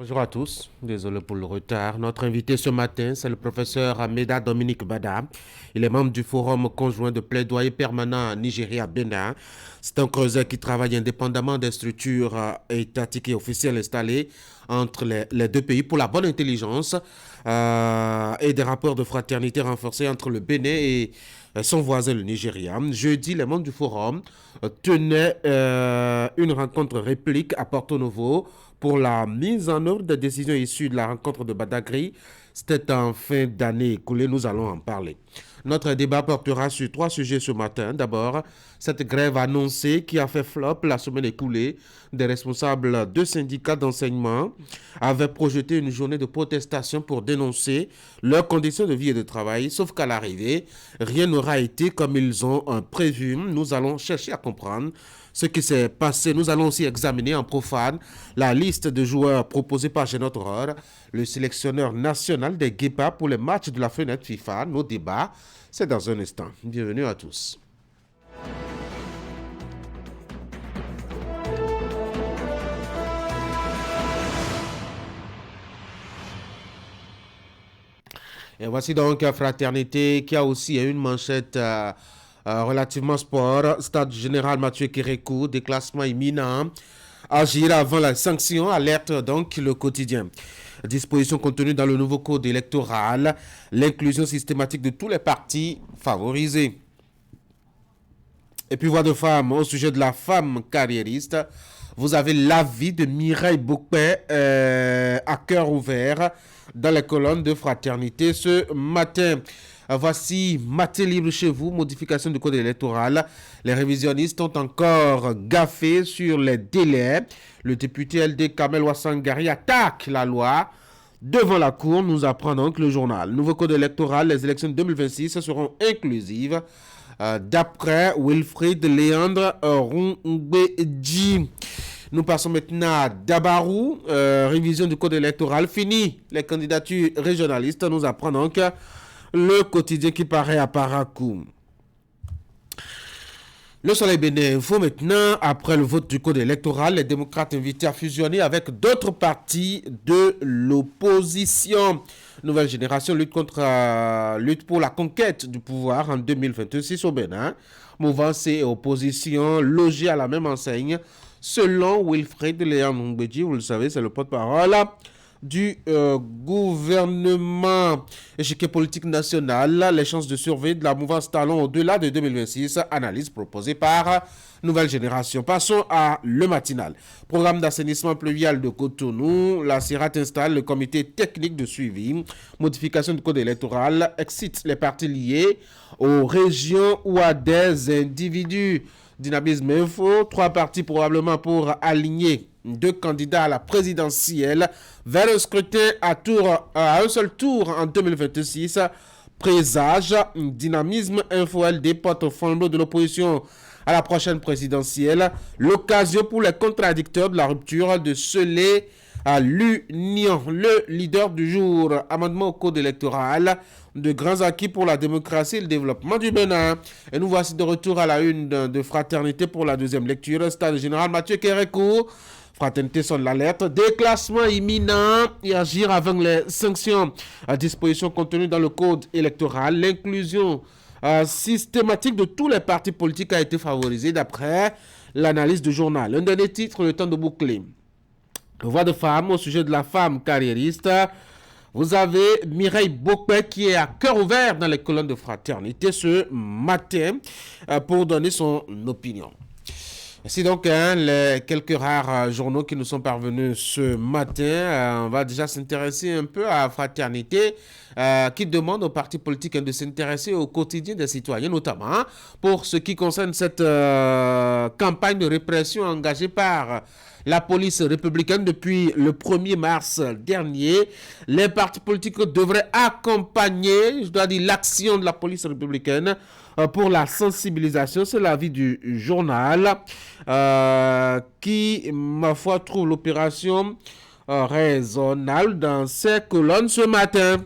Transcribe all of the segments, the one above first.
Bonjour à tous, désolé pour le retard. Notre invité ce matin, c'est le professeur Ahmeda Dominique Bada. Il est membre du Forum conjoint de plaidoyer permanent Nigeria-Bénin. C'est un creuseur qui travaille indépendamment des structures étatiques et officielles installées entre les deux pays pour la bonne intelligence et des rapports de fraternité renforcés entre le Bénin et son voisin le Nigeria. Jeudi, les membres du forum tenaient une rencontre réplique à Porto Novo pour la mise en œuvre des décisions issues de la rencontre de Badagry. C'était en fin d'année écoulée, nous allons en parler. Notre débat portera sur trois sujets ce matin. D'abord, cette grève annoncée qui a fait flop la semaine écoulée. Des responsables de syndicats d'enseignement avaient projeté une journée de protestation pour dénoncer leurs conditions de vie et de travail, sauf qu'à l'arrivée, rien n'aura été comme ils ont prévu. Nous allons chercher à comprendre ce qui s'est passé. Nous allons aussi examiner en profane la liste de joueurs proposés par Genot Horror, le sélectionneur national des Guépards pour les matchs de la fenêtre FIFA. Nos débats, c'est dans un instant. Bienvenue à tous. Et voici donc Fraternité qui a aussi une manchette relativement sport. Stade général Mathieu Kérékou, déclassement imminent. Agir avant la sanction, alerte donc le quotidien. Disposition contenue dans le nouveau code électoral, l'inclusion systématique de tous les partis favorisés. Et puis voix de femme au sujet de la femme carriériste. Vous avez l'avis de Mireille Bokpe à cœur ouvert dans les colonnes de Fraternité ce matin. Voici Maté libre chez vous, modification du code électoral. Les révisionnistes ont encore gaffé sur les délais. Le député LD Kamel Ouassangari attaque la loi. Devant la cour, nous apprenons que le journal. Nouveau code électoral, les élections de 2026 seront inclusives. D'après Wilfried Léandre Rungbeji. Nous passons maintenant à Dabarou, révision du code électoral. Fini les candidatures régionalistes. Nous apprenons que le quotidien qui paraît à Parakou. Le Soleil Bénin Info maintenant, après le vote du code électoral, les démocrates invités à fusionner avec d'autres partis de l'opposition. Nouvelle génération lutte pour la conquête du pouvoir en 2026 au Bénin. Mouvance et opposition logées à la même enseigne. Selon Wilfried Léon Ngbeji, vous le savez, c'est le porte-parole du gouvernement. Échiquier politique national, les chances de survie de la mouvance Talon au-delà de 2026, analyse proposée par Nouvelle Génération. Passons à le matinal. Programme d'assainissement pluvial de Cotonou, la CIRAT installe le comité technique de suivi, modification du code électoral, excite les partis liés aux régions ou à des individus. Dynamisme Info, trois partis probablement pour aligner deux candidats à la présidentielle vers un scrutin à un seul tour en 2026. Présage, Dynamisme Info LD porte au flambeau de l'opposition à la prochaine présidentielle. L'occasion pour les contradicteurs de la rupture de sceller à l'union. Le leader du jour, amendement au code électoral, de grands acquis pour la démocratie et le développement du Bénin. Et nous voici de retour à la une de Fraternité pour la deuxième lecture. Stade général Mathieu Kérékou. Fraternité sonne l'alerte. Déclassement imminent et agir avant les sanctions à disposition contenues dans le code électoral. L'inclusion systématique de tous les partis politiques a été favorisée d'après l'analyse du journal. Un dernier titre, le temps de boucler. Voix de femme au sujet de la femme carriériste. Vous avez Mireille Bokpe qui est à cœur ouvert dans les colonnes de Fraternité ce matin pour donner son opinion. Voici donc les quelques rares journaux qui nous sont parvenus ce matin. On va déjà s'intéresser un peu à Fraternité qui demande aux partis politiques de s'intéresser au quotidien des citoyens, notamment pour ce qui concerne cette campagne de répression engagée par la police républicaine depuis le 1er mars dernier. Les partis politiques devraient accompagner, je dois dire, l'action de la police républicaine pour la sensibilisation. C'est l'avis du journal qui, ma foi, trouve l'opération raisonnable dans ces colonnes ce matin.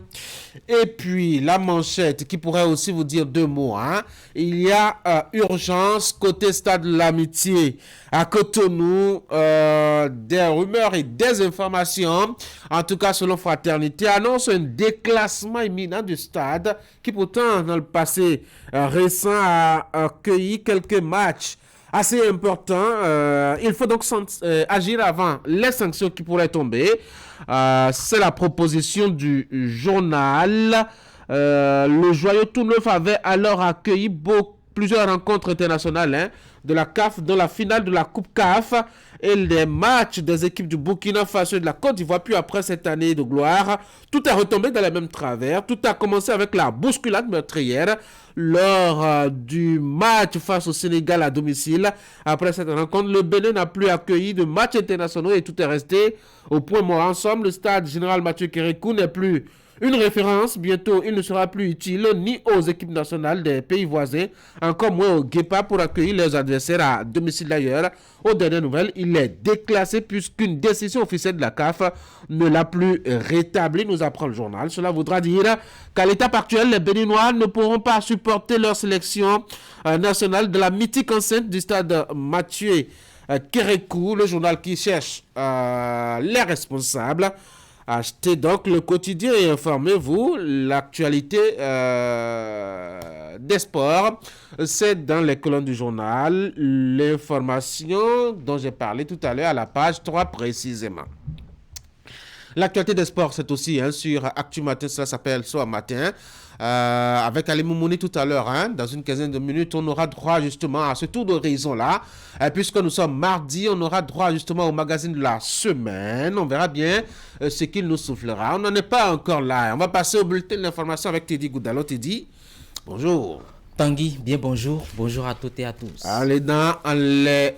Et puis, la manchette qui pourrait aussi vous dire deux mots. Hein. Il y a urgence côté stade de l'amitié à Cotonou. Des rumeurs et des informations, en tout cas selon Fraternité, annonce un déclassement imminent du stade qui pourtant, dans le passé récent, a accueilli quelques matchs assez important. Il faut donc agir avant les sanctions qui pourraient tomber. C'est la proposition du journal. Le Joyau Tout Neuf avait alors accueilli plusieurs rencontres internationales de la CAF, dans la finale de la Coupe CAF et les matchs des équipes du Burkina Faso et de la Côte d'Ivoire. Puis après cette année de gloire, tout est retombé dans les mêmes travers. Tout a commencé avec la bousculade meurtrière lors du match face au Sénégal à domicile. Après cette rencontre, le Bénin n'a plus accueilli de matchs internationaux et tout est resté au point mort. Ensemble, le stade général Mathieu Kérékou n'est plus une référence. Bientôt, il ne sera plus utile ni aux équipes nationales des pays voisins, encore moins aux Guépas pour accueillir leurs adversaires à domicile d'ailleurs. Aux dernières nouvelles, il est déclassé puisqu'une décision officielle de la CAF ne l'a plus rétabli, nous apprend le journal. Cela voudra dire qu'à l'étape actuelle, les Béninois ne pourront pas supporter leur sélection nationale de la mythique enceinte du stade Mathieu Kérékou, le journal qui cherche les responsables. Achetez donc le quotidien et informez-vous. L'actualité des sports, c'est dans les colonnes du journal. L'information dont j'ai parlé tout à l'heure à la page 3 précisément. L'actualité des sports, c'est aussi sur Actu Matin, ça s'appelle Soir Matin. Avec Ali Moumouni tout à l'heure, dans une quinzaine de minutes, on aura droit justement à ce tour d'horizon-là. Puisque nous sommes mardi, on aura droit justement au magazine de la semaine. On verra bien ce qu'il nous soufflera. On n'en est pas encore là. On va passer au bulletin de l'information avec Teddy Goudalo. Teddy, bonjour. Tanguy, bien bonjour. Bonjour à toutes et à tous. Allez, dans les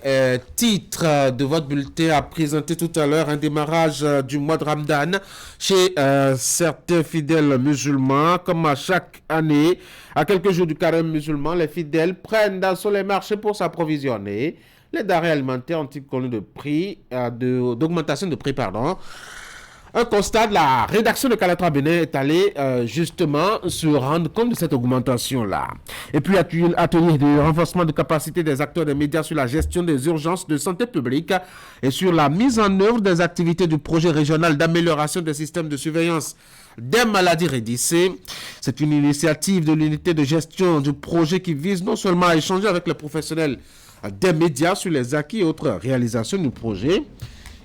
titres de votre bulletin a présenté tout à l'heure un démarrage du mois de Ramadan chez certains fidèles musulmans. Comme à chaque année, à quelques jours du carême musulman, les fidèles prennent d'assaut les marchés pour s'approvisionner. Les denrées alimentaires ont-ils connu d'augmentation de prix, pardon. Un constat de la rédaction de Kalatra Bénin est allé justement se rendre compte de cette augmentation-là. Et puis, atelier de renforcement de capacité des acteurs des médias sur la gestion des urgences de santé publique et sur la mise en œuvre des activités du projet régional d'amélioration des systèmes de surveillance des maladies rédicées. C'est une initiative de l'unité de gestion du projet qui vise non seulement à échanger avec les professionnels des médias sur les acquis et autres réalisations du projet.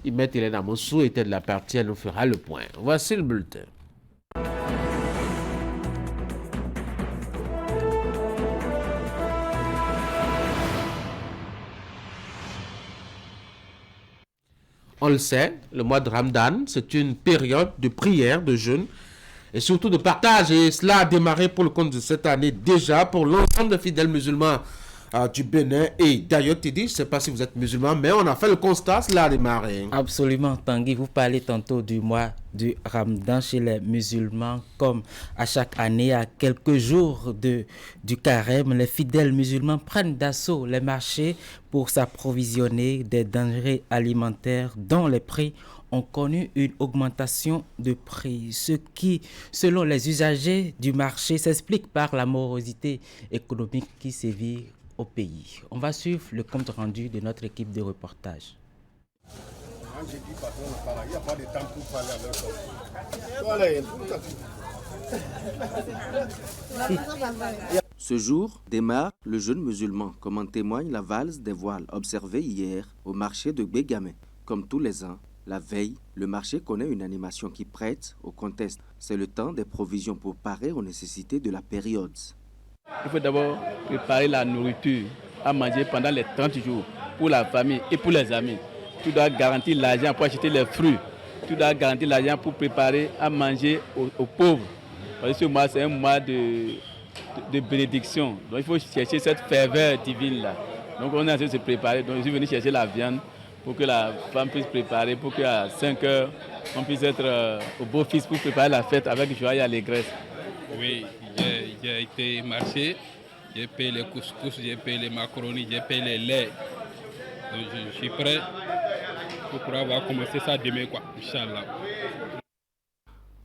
Imet Hélène Amossou était de la partie, elle nous fera le point. Voici le bulletin. On le sait, le mois de Ramadan, c'est une période de prière, de jeûne et surtout de partage. Et cela a démarré pour le compte de cette année déjà pour l'ensemble des fidèles musulmans du Bénin. Et d'ailleurs, tu dis, je ne sais pas si vous êtes musulman, mais on a fait le constat, cela a démarré. Absolument, Tanguy. Vous parlez tantôt du mois du Ramadan chez les musulmans. Comme à chaque année, à quelques jours du carême, les fidèles musulmans prennent d'assaut les marchés pour s'approvisionner des denrées alimentaires dont les prix ont connu une augmentation de prix, ce qui, selon les usagers du marché, s'explique par la morosité économique qui sévit au pays. On va suivre le compte rendu de notre équipe de reportage. Ce jour démarre le jeûne musulman, comme en témoigne la valse des voiles observée hier au marché de Bégamé. Comme tous les ans, la veille, le marché connaît une animation qui prête au contexte. C'est le temps des provisions pour parer aux nécessités de la période. Il faut d'abord préparer la nourriture à manger pendant les 30 jours pour la famille et pour les amis. Tu dois garantir l'argent pour acheter les fruits. Tu dois garantir l'argent pour préparer à manger aux pauvres. Parce que ce mois, c'est un mois de bénédiction. Donc il faut chercher cette ferveur divine-là. Donc on est en train de se préparer. Donc je suis venu chercher la viande pour que la femme puisse préparer, pour qu'à 5 heures, on puisse être au beau-fils pour préparer la fête avec joie et allégresse. Oui, j'ai été marcher, j'ai payé les couscous, j'ai payé les macaronis, j'ai payé les laits. Donc je suis prêt on pourra avoir commencé ça demain, quoi, Inch'Allah.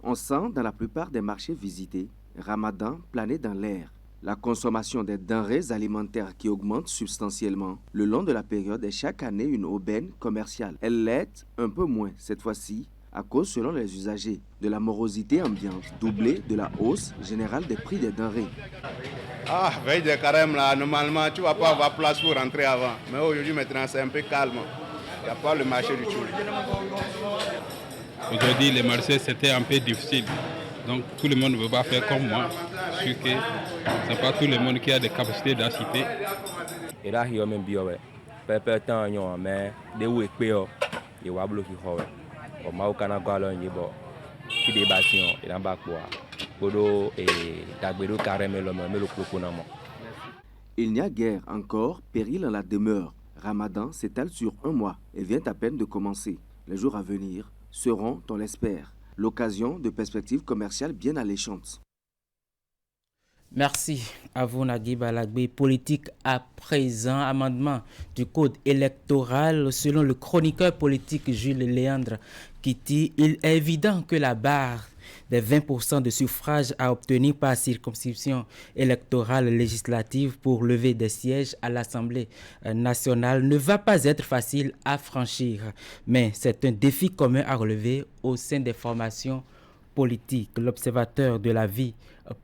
On sent dans la plupart des marchés visités Ramadan planer dans l'air. La consommation des denrées alimentaires qui augmente substantiellement le long de la période est chaque année une aubaine commerciale. Elle l'est un peu moins cette fois-ci à cause, selon les usagers, de la morosité ambiante, doublée de la hausse générale des prix des denrées. Ah, veille de carême là, normalement tu vas pas avoir place pour rentrer avant. Mais aujourd'hui maintenant c'est un peu calme. Il n'y a pas le marché du tout. Aujourd'hui, les marchés c'était un peu difficile. Donc tout le monde ne veut pas faire comme moi. Je suis que ce n'est pas tout le monde qui a des capacités d'assister. Et là, il y a même bien, peu temps, mais des où est payé, il y a bloqué. Au Marocain, il y a des bâtiments, il y a un bac Il n'y a guère encore péril en la demeure. Ramadan s'étale sur un mois et vient à peine de commencer. Les jours à venir seront, on l'espère, l'occasion de perspectives commerciales bien alléchantes. Merci à vous, Naguib Alagbe. Politique à présent, amendement du code électoral. Selon le chroniqueur politique Jules Léandre Kitty, il est évident que la barre des 20% de suffrages à obtenir par circonscription électorale législative pour lever des sièges à l'Assemblée nationale ne va pas être facile à franchir. Mais c'est un défi commun à relever au sein des formations politiques. L'observateur de la vie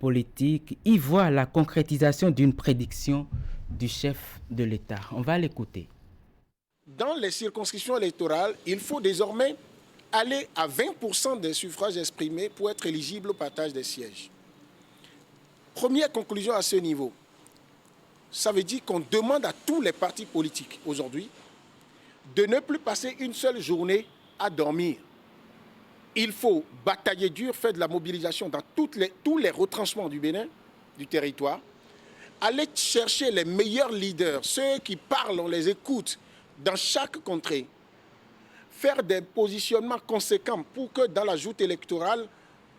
politique y voit la concrétisation d'une prédiction du chef de l'État. On va l'écouter. Dans les circonscriptions électorales, il faut désormais aller à 20% des suffrages exprimés pour être éligible au partage des sièges. Première conclusion à ce niveau, ça veut dire qu'on demande à tous les partis politiques aujourd'hui de ne plus passer une seule journée à dormir. Il faut batailler dur, faire de la mobilisation dans tous les retranchements du Bénin, du territoire, aller chercher les meilleurs leaders, ceux qui parlent, on les écoute dans chaque contrée, faire des positionnements conséquents pour que dans la joute électorale,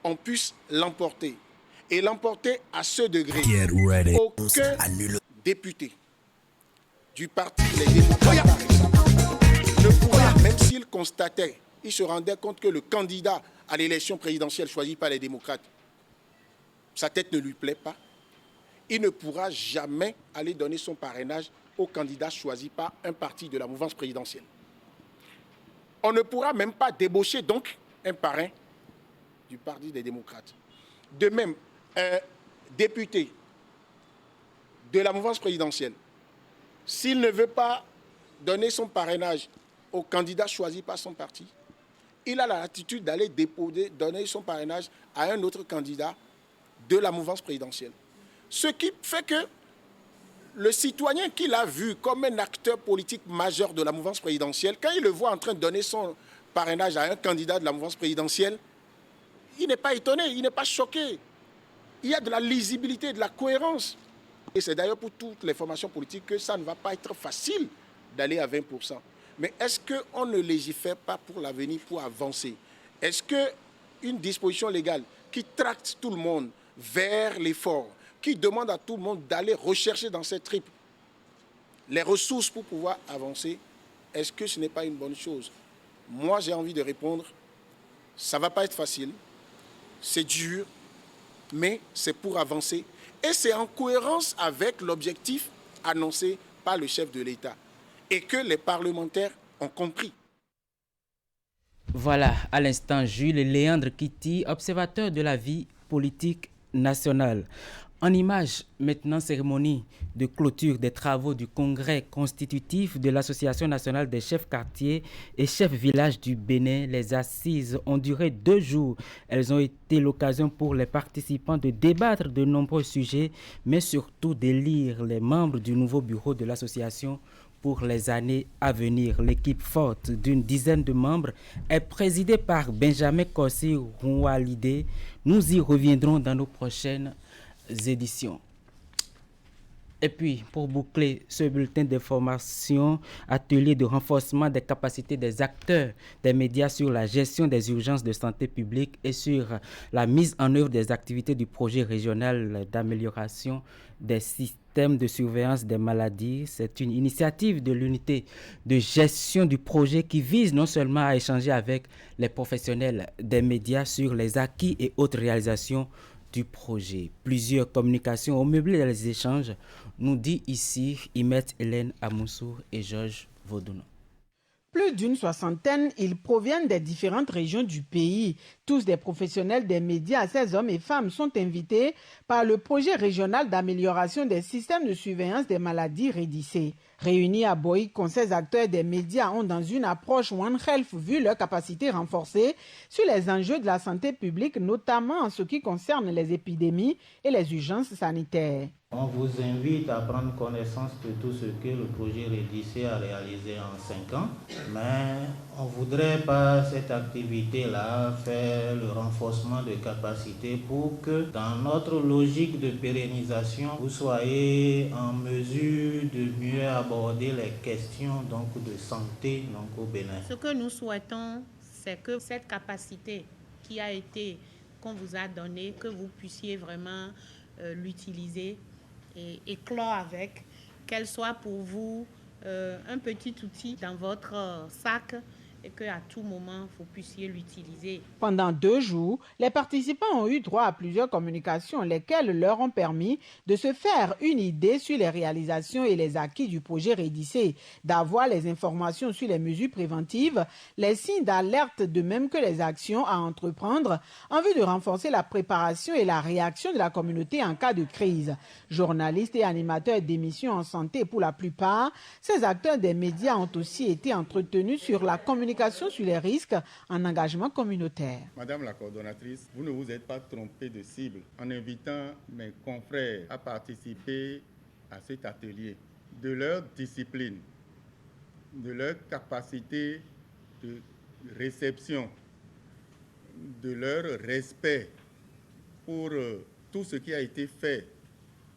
on puisse l'emporter. Et l'emporter à ce degré. Aucun député du parti Les Démocrates, par exemple, ne pourra, même s'il constatait, il se rendait compte que le candidat à l'élection présidentielle choisi par les démocrates, sa tête ne lui plaît pas, il ne pourra jamais aller donner son parrainage au candidat choisi par un parti de la mouvance présidentielle. On ne pourra même pas débaucher donc un parrain du parti des démocrates. De même, un député de la mouvance présidentielle, s'il ne veut pas donner son parrainage au candidat choisi par son parti, il a la latitude d'aller donner son parrainage à un autre candidat de la mouvance présidentielle. Ce qui fait que le citoyen qu'il a vu comme un acteur politique majeur de la mouvance présidentielle, quand il le voit en train de donner son parrainage à un candidat de la mouvance présidentielle, il n'est pas étonné, il n'est pas choqué. Il y a de la lisibilité, de la cohérence. Et c'est d'ailleurs pour toutes les formations politiques que ça ne va pas être facile d'aller à 20%. Mais est-ce qu'on ne légifère pas pour l'avenir, pour avancer? Est-ce qu'une disposition légale qui tracte tout le monde vers l'effort, qui demande à tout le monde d'aller rechercher dans cette triple les ressources pour pouvoir avancer, est-ce que ce n'est pas une bonne chose? Moi, j'ai envie de répondre, ça ne va pas être facile, c'est dur, mais c'est pour avancer. Et c'est en cohérence avec l'objectif annoncé par le chef de l'État et que les parlementaires ont compris. Voilà, à l'instant, Jules Léandre Kitty, observateur de la vie politique nationale. En image, maintenant, cérémonie de clôture des travaux du congrès constitutif de l'Association nationale des chefs quartiers et chefs villages du Bénin. Les assises ont duré 2 jours. Elles ont été l'occasion pour les participants de débattre de nombreux sujets, mais surtout d'élire les membres du nouveau bureau de l'association pour les années à venir. L'équipe forte d'une dizaine de membres est présidée par Benjamin Kossi Roualide. Nous y reviendrons dans nos prochaines éditions. Et puis, pour boucler ce bulletin d'information, atelier de renforcement des capacités des acteurs des médias sur la gestion des urgences de santé publique et sur la mise en œuvre des activités du projet régional d'amélioration des systèmes de surveillance des maladies. C'est une initiative de l'unité de gestion du projet qui vise non seulement à échanger avec les professionnels des médias sur les acquis et autres réalisations du projet. Plusieurs communications ont meublé les échanges, nous dit ici Imet Hélène Amoussou et Georges Vaudounon. Plus d'une soixantaine, ils proviennent des différentes régions du pays. Tous des professionnels des médias, ces hommes et femmes sont invités par le projet régional d'amélioration des systèmes de surveillance des maladies REDIC. Réunis à Boïkon, ces acteurs des médias ont dans une approche One Health vu leur capacité renforcée sur les enjeux de la santé publique, notamment en ce qui concerne les épidémies et les urgences sanitaires. On vous invite à prendre connaissance de tout ce que le projet REDIC a réalisé en 5 ans, mais on ne voudrait pas cette activité-là faire le renforcement de capacités pour que dans notre logique de pérennisation, vous soyez en mesure de mieux aborder les questions de santé au Bénin. Ce que nous souhaitons, c'est que cette capacité qu'on vous a donnée, que vous puissiez vraiment l'utiliser et éclore avec, qu'elle soit pour vous un petit outil dans votre sac et qu'à tout moment, vous puissiez l'utiliser. Pendant 2 jours, les participants ont eu droit à plusieurs communications, lesquelles leur ont permis de se faire une idée sur les réalisations et les acquis du projet REDIC, d'avoir les informations sur les mesures préventives, les signes d'alerte, de même que les actions à entreprendre en vue de renforcer la préparation et la réaction de la communauté en cas de crise. Journalistes et animateurs d'émissions en santé pour la plupart, ces acteurs des médias ont aussi été entretenus sur la communication sur les risques en engagement communautaire. Madame la coordonnatrice, vous ne vous êtes pas trompée de cible en invitant mes confrères à participer à cet atelier. De leur discipline, de leur capacité de réception, de leur respect pour tout ce qui a été fait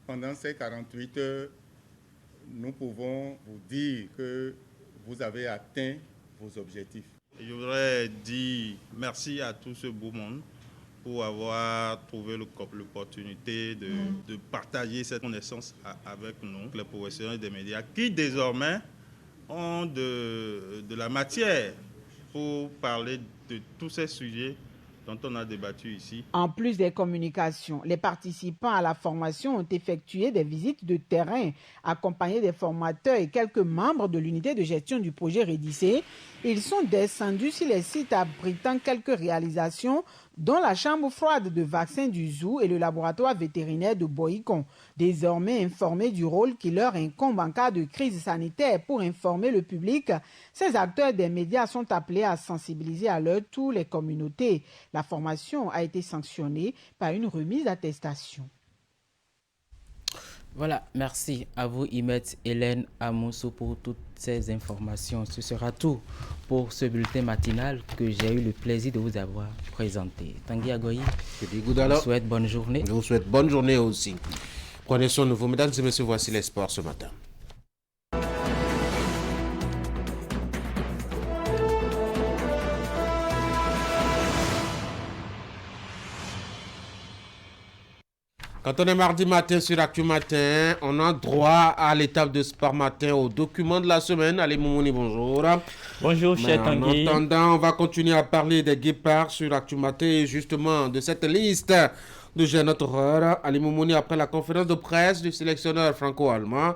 pendant ces 48 heures, nous pouvons vous dire que vous avez atteint vos objectifs. Je voudrais dire merci à tout ce beau monde pour avoir trouvé l'opportunité de partager cette connaissance avec nous, les professionnels des médias, qui désormais ont de la matière pour parler de tous ces sujets dont on a débattu ici. En plus des communications, les participants à la formation ont effectué des visites de terrain, accompagnés des formateurs et quelques membres de l'unité de gestion du projet REDIC. Ils sont descendus sur les sites abritant quelques réalisations, dont la chambre froide de vaccins du Zoo et le laboratoire vétérinaire de Boïkon. Désormais informés du rôle qui leur incombe en cas de crise sanitaire pour informer le public, ces acteurs des médias sont appelés à sensibiliser à leur tour les communautés. La formation a été sanctionnée par une remise d'attestation. Voilà, merci à vous Imet Hélène Amoussou pour toutes ces informations. Ce sera tout pour ce bulletin matinal que j'ai eu le plaisir de vous avoir présenté. Tanguy Agoyi, je vous souhaite bonne journée. Je vous souhaite bonne journée aussi. Prenez soin de vous, mesdames et messieurs, voici les sports ce matin. Quand on est mardi matin sur Actu Matin, on a droit à l'étape de Sport Matin, au document de la semaine. Allez, Moumouni, bonjour. Bonjour, cher Tanguy. En attendant, on va continuer à parler des guépards sur Actu Matin et justement de cette liste de jeunes horreurs. Ali Moumouni, après la conférence de presse du sélectionneur franco-allemand,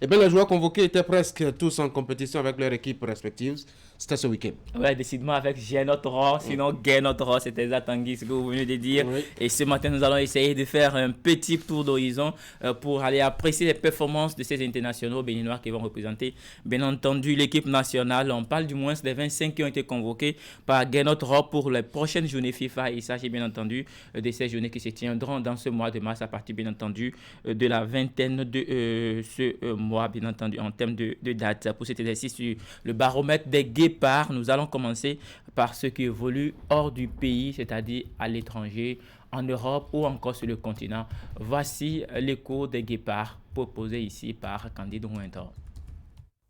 les joueurs convoqués étaient presque tous en compétition avec leurs équipes respectives. C'était ce week-end. Oui, décidément avec J'ai notre rang, sinon Gay notre rang, c'était ça Tanguy, ce que vous venez de dire. Oui. Et ce matin, nous allons essayer de faire un petit tour d'horizon pour aller apprécier les performances de ces internationaux béninois qui vont représenter, bien entendu, l'équipe nationale. On parle du moins des 25 qui ont été convoqués par Gay notre rang pour les prochaines journées FIFA. Il s'agit bien entendu de ces journées qui se tiendront dans ce mois de mars à partir, bien entendu, de la vingtaine de ce mois, bien entendu, en termes de date. Pour cet exercice sur le baromètre des guépards, nous allons commencer par ce qui évolue hors du pays, c'est-à-dire à l'étranger, en Europe ou encore sur le continent. Voici les cours des guépards proposés ici par Candide Winter.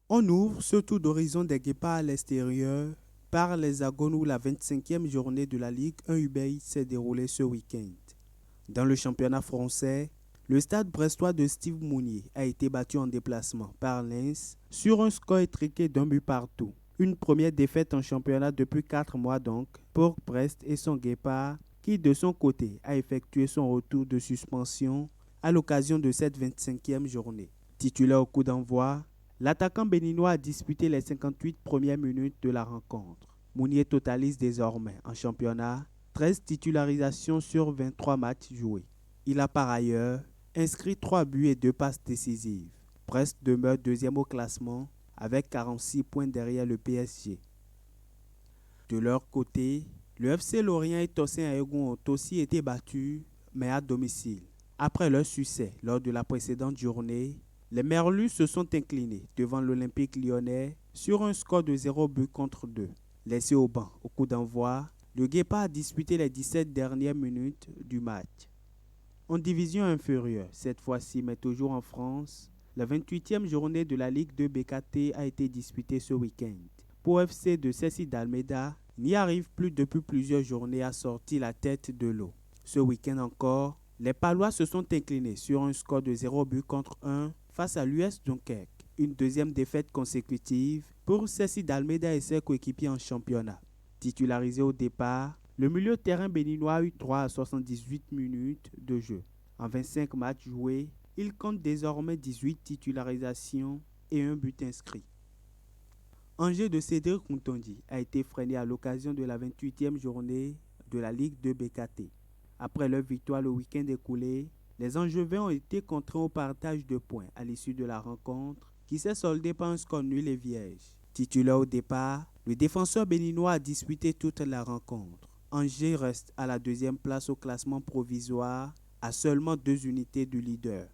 On ouvre ce tour d'horizon des guépards à l'extérieur par l'Hexagone où la 25e journée de la Ligue 1 UBI s'est déroulée ce week-end. Dans le championnat français, le stade brestois de Steve Mounier a été battu en déplacement par Lens sur un score étriqué d'un but partout. Une première défaite en championnat depuis 4 mois donc pour Brest et son guépard qui de son côté a effectué son retour de suspension à l'occasion de cette 25e journée. Titulaire au coup d'envoi, l'attaquant béninois a disputé les 58 premières minutes de la rencontre. Mounier totalise désormais en championnat 13 titularisations sur 23 matchs joués. Il a par ailleurs inscrit 3 buts et 2 passes décisives. Brest demeure deuxième au classement avec 46 points derrière le PSG. De leur côté, le FC Lorient et Tossin Aegon ont aussi été battus, mais à domicile. Après leur succès lors de la précédente journée, les Merlus se sont inclinés devant l'Olympique lyonnais sur un score de 0 but contre 2. Laissé au banc au coup d'envoi, le Guépard a disputé les 17 dernières minutes du match. En division inférieure, cette fois-ci mais toujours en France, la 28e journée de la Ligue 2 BKT a été disputée ce week-end. Pour FC de Ceci d'Almeida, n'y arrive plus depuis plusieurs journées à sortir la tête de l'eau. Ce week-end encore, les Palois se sont inclinés sur un score de 0 but contre 1 face à l'US Dunkerque. Une deuxième défaite consécutive pour Ceci d'Almeida et ses coéquipiers en championnat. Titularisé au départ, le milieu de terrain béninois a eu 3 à 78 minutes de jeu. En 25 matchs joués, il compte désormais 18 titularisations et un but inscrit. Angers de Cédric Routondi a été freiné à l'occasion de la 28e journée de la Ligue 2 BKT. Après leur victoire le week-end écoulé, les Angevins ont été contraints au partage de points à l'issue de la rencontre qui s'est soldée par un score nul et vierge. Titulaire au départ, le défenseur béninois a disputé toute la rencontre. Angers reste à la deuxième place au classement provisoire à seulement 2 unités du leader.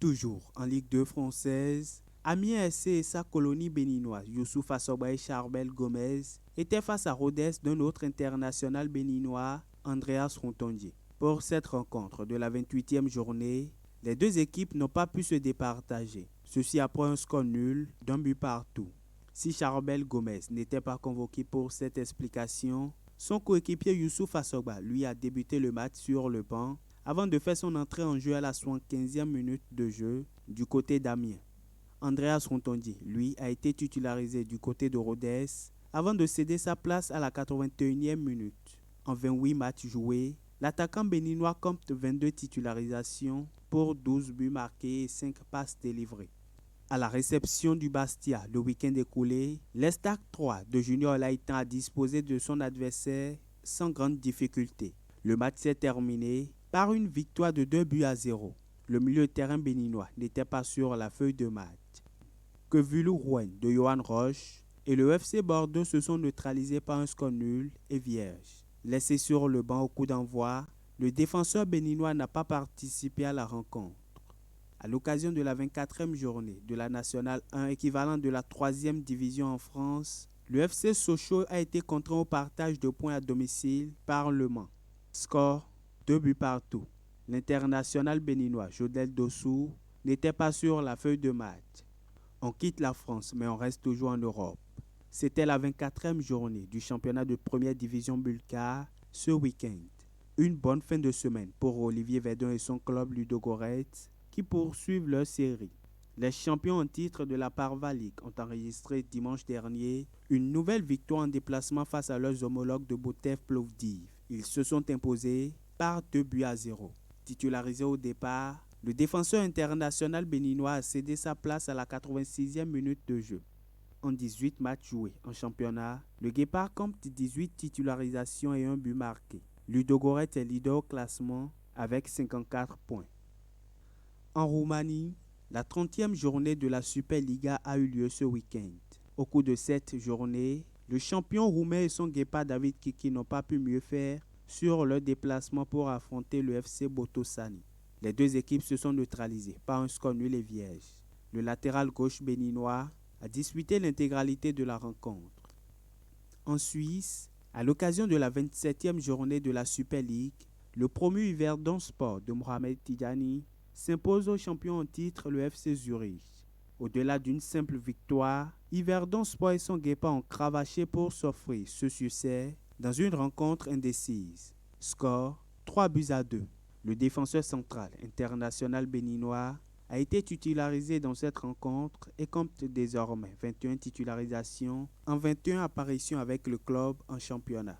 Toujours en Ligue 2 française, Amiens SC et sa colonie béninoise Youssouf Assoba et Charbel Gomez étaient face à Rodez d'un autre international béninois, Andreas Rontondier. Pour cette rencontre de la 28e journée, les deux équipes n'ont pas pu se départager. Ceci après un score nul d'un but partout. Si Charbel Gomez n'était pas convoqué pour cette explication, son coéquipier Youssouf Assoba lui a débuté le match sur le banc avant de faire son entrée en jeu à la 75e minute de jeu du côté d'Amiens. Andreas Rontondi, lui, a été titularisé du côté de Rodez avant de céder sa place à la 81e minute. En 28 matchs joués, l'attaquant béninois compte 22 titularisations pour 12 buts marqués et 5 passes délivrées. À la réception du Bastia le week-end écoulé, l'Estac 3 de Junior Laïtan a disposé de son adversaire sans grande difficulté. Le match s'est terminé par une victoire de 2 buts à 0. Le milieu de terrain béninois n'était pas sur la feuille de match. Quevulu Rouen de Johan Roche et le FC Bordeaux se sont neutralisés par un score nul et vierge. Laissé sur le banc au coup d'envoi, le défenseur béninois n'a pas participé à la rencontre. À l'occasion de la 24e journée de la Nationale 1, équivalent de la 3e division en France, le FC Sochaux a été contraint au partage de points à domicile par Le Mans. Score 2 buts partout. L'international béninois Jodel Dossou n'était pas sur la feuille de match. On quitte la France, mais on reste toujours en Europe. C'était la 24e journée du championnat de première division bulgare ce week-end. Une bonne fin de semaine pour Olivier Verdun et son club Ludogorets qui poursuivent leur série. Les champions en titre de la Parva League ont enregistré dimanche dernier une nouvelle victoire en déplacement face à leurs homologues de Botev Plovdiv. Ils se sont imposés par 2 buts à 0. Titularisé au départ, le défenseur international béninois a cédé sa place à la 86e minute de jeu. En 18 matchs joués en championnat, le Guépard compte 18 titularisations et un but marqué. Ludogorets est leader au classement avec 54 points. En Roumanie, la 30e journée de la Superliga a eu lieu ce week-end. Au cours de cette journée, le champion roumain et son Guépard David Kiki n'ont pas pu mieux faire sur leur déplacement pour affronter le FC Botoșani. Les deux équipes se sont neutralisées par un score nul et vierge. Le latéral gauche béninois a disputé l'intégralité de la rencontre. En Suisse, à l'occasion de la 27e journée de la Super League, le promu Yverdon Sport de Mohamed Tidjani s'impose au champion en titre, le FC Zurich. Au-delà d'une simple victoire, Yverdon Sport et son Guépa ont cravaché pour s'offrir ce succès dans une rencontre indécise. Score 3-2. Le défenseur central international béninois a été titularisé dans cette rencontre et compte désormais 21 titularisations en 21 apparitions avec le club en championnat.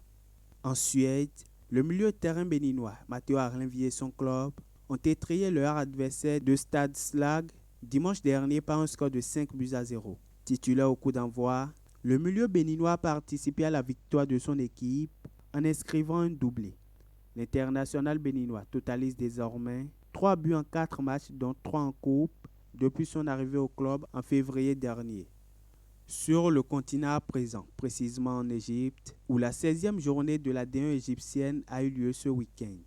En Suède, le milieu de terrain béninois Matteo Arlenvier et son club ont étrillé leur adversaire de Stade Slag dimanche dernier par un score de 5-0. Titulaire au coup d'envoi, le milieu béninois a participé à la victoire de son équipe en inscrivant un doublé. L'international béninois totalise désormais 3 buts en 4 matchs, dont 3 en coupe, depuis son arrivée au club en février dernier. Sur le continent à présent, précisément en Égypte, où la 16e journée de la D1 égyptienne a eu lieu ce week-end.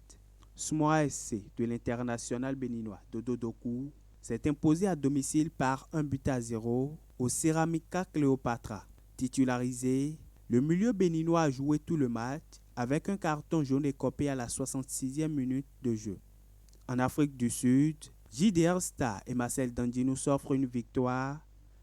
Smoa SC de l'international béninois Dodo Doku s'est imposé à domicile par 1-0 au Ceramica Cléopatra. Titularisé, le milieu béninois a joué tout le match avec un carton jaune écopé à la 66e minute de jeu. En Afrique du Sud, JDR Star et Marcel Dandino s'offrent une victoire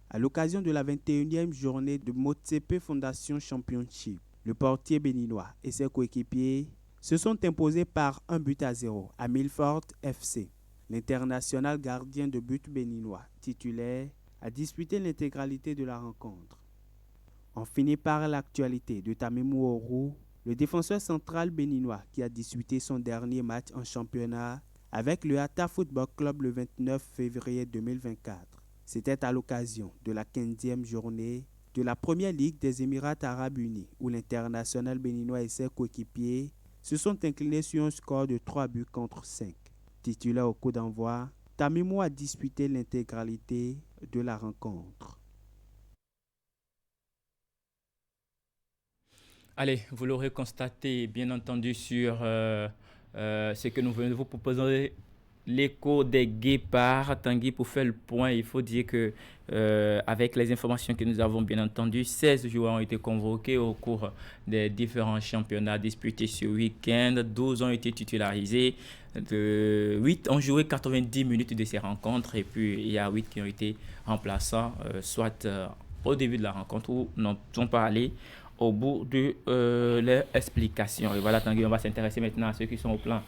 à l'occasion de la 21e journée de Motsepe Foundation Championship. Le portier béninois et ses coéquipiers se sont imposés par 1-0 à Milford FC. L'international gardien de but béninois titulaire a disputé l'intégralité de la rencontre. On finit par l'actualité de Tamimou Oru, le défenseur central béninois qui a disputé son dernier match en championnat avec le Hatta Football Club le 29 février 2024. C'était à l'occasion de la 15e journée de la Première Ligue des Émirats Arabes Unis où l'international béninois et ses coéquipiers se sont inclinés sur un score de 3-5. Titulaire au coup d'envoi, Tamimou a disputé l'intégralité de la rencontre. Allez, vous l'aurez constaté, bien entendu, sur ce que nous venons de vous proposer, l'écho des Guépards. Tanguy, pour faire le point, il faut dire que avec les informations que nous avons, bien entendu, 16 joueurs ont été convoqués au cours des différents championnats disputés ce week-end. 12 ont été titularisés. 8 ont joué 90 minutes de ces rencontres et puis il y a 8 qui ont été remplaçants, soit au début de la rencontre ou n'ont pas allé au bout de leur explication. Et voilà, Tanguy, on va s'intéresser maintenant à ceux qui sont au plan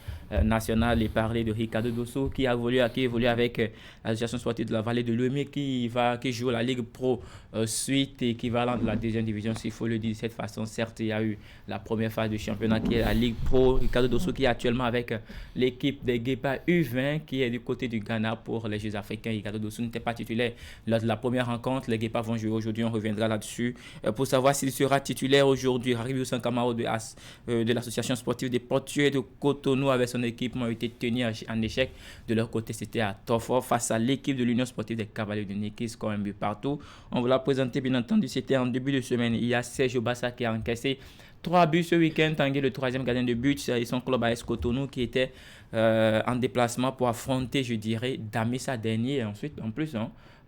national et parler de Ricardo Dosso qui évolue avec l'association sportive de la Vallée de Lomé qui joue la Ligue Pro suite équivalente de la deuxième division, s'il faut le dire de cette façon. Certes, il y a eu la première phase du championnat qui est la Ligue Pro. Ricardo Dosso qui est actuellement avec l'équipe des Guépards U20 qui est du côté du Ghana pour les Jeux africains. Ricardo Dosso n'était pas titulaire lors de la première rencontre. Les Guépards vont jouer aujourd'hui, on reviendra là-dessus. Pour savoir s'il sera titulaire aujourd'hui, Harry Oussan Kamaro de l'association sportive des Portuaires de Cotonou avec son équipe ont été tenus en échec. De leur côté, c'était à Tofor face à l'équipe de l'Union sportive des Cavaliers de Niki, score un but partout. On vous l'a présenté, bien entendu, c'était en début de semaine. Il y a Serge Bassa qui a encaissé 3 buts ce week-end. Tanguy, le troisième gardien de but, et son club AS Cotonou qui était en déplacement pour affronter, je dirais, Damissa dernier. Ensuite, en plus,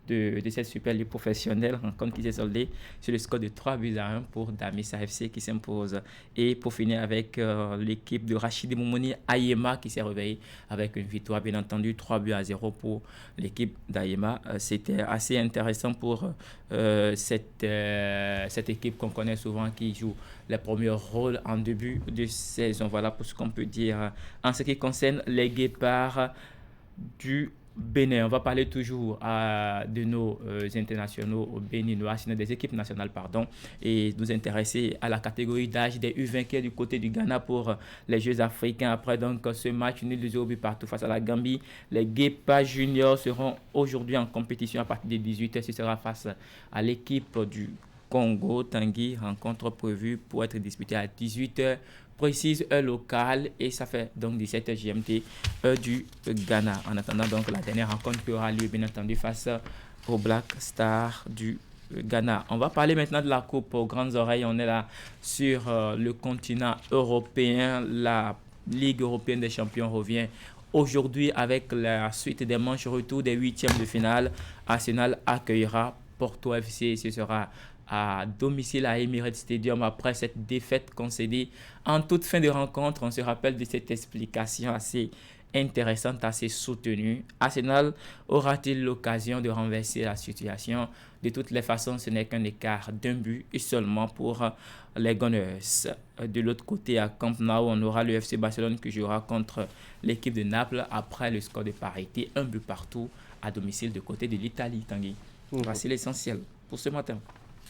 de cette Super Ligue professionnelle, rencontre qui s'est soldée sur le score de 3-1 pour Damissa FC qui s'impose. Et pour finir avec l'équipe de Rachid Moumouni Ayema qui s'est réveillée avec une victoire, bien entendu, 3-0 pour l'équipe d'Ayema. C'était assez intéressant pour cette équipe qu'on connaît souvent qui joue les premiers rôles en début de saison. Voilà pour ce qu'on peut dire en ce qui concerne les Guépards du Bénin. On va parler toujours de nos internationaux béninois, sinon des équipes nationales, et nous intéresser à la catégorie d'âge des U20 qui est du côté du Ghana pour les Jeux africains. Après donc ce match nul de 0 but partout face à la Gambie, les Guépards juniors seront aujourd'hui en compétition à partir de 18h. Ce sera face à l'équipe du Congo. Tanguy, rencontre prévue pour être disputée à 18h. Précise heure locale et ça fait donc 17h GMT heure du Ghana. En attendant donc la dernière rencontre qui aura lieu bien entendu face au Black Star du Ghana. On va parler maintenant de la Coupe aux grandes oreilles. On est là sur le continent européen. La Ligue européenne des champions revient aujourd'hui avec la suite des manches retour des huitièmes de finale. Arsenal accueillera Porto FC. Ce sera à domicile à Emirates Stadium après cette défaite concédée en toute fin de rencontre. On se rappelle de cette explication assez intéressante, assez soutenue. Arsenal aura-t-il l'occasion de renverser la situation? De toutes les façons, ce n'est qu'un écart d'un but et seulement pour les Gunners. De l'autre côté, à Camp Nou, on aura le FC Barcelone qui jouera contre l'équipe de Naples après le score de parité, un but partout à domicile de côté de l'Italie. Tanguy. Voici l'essentiel pour ce matin.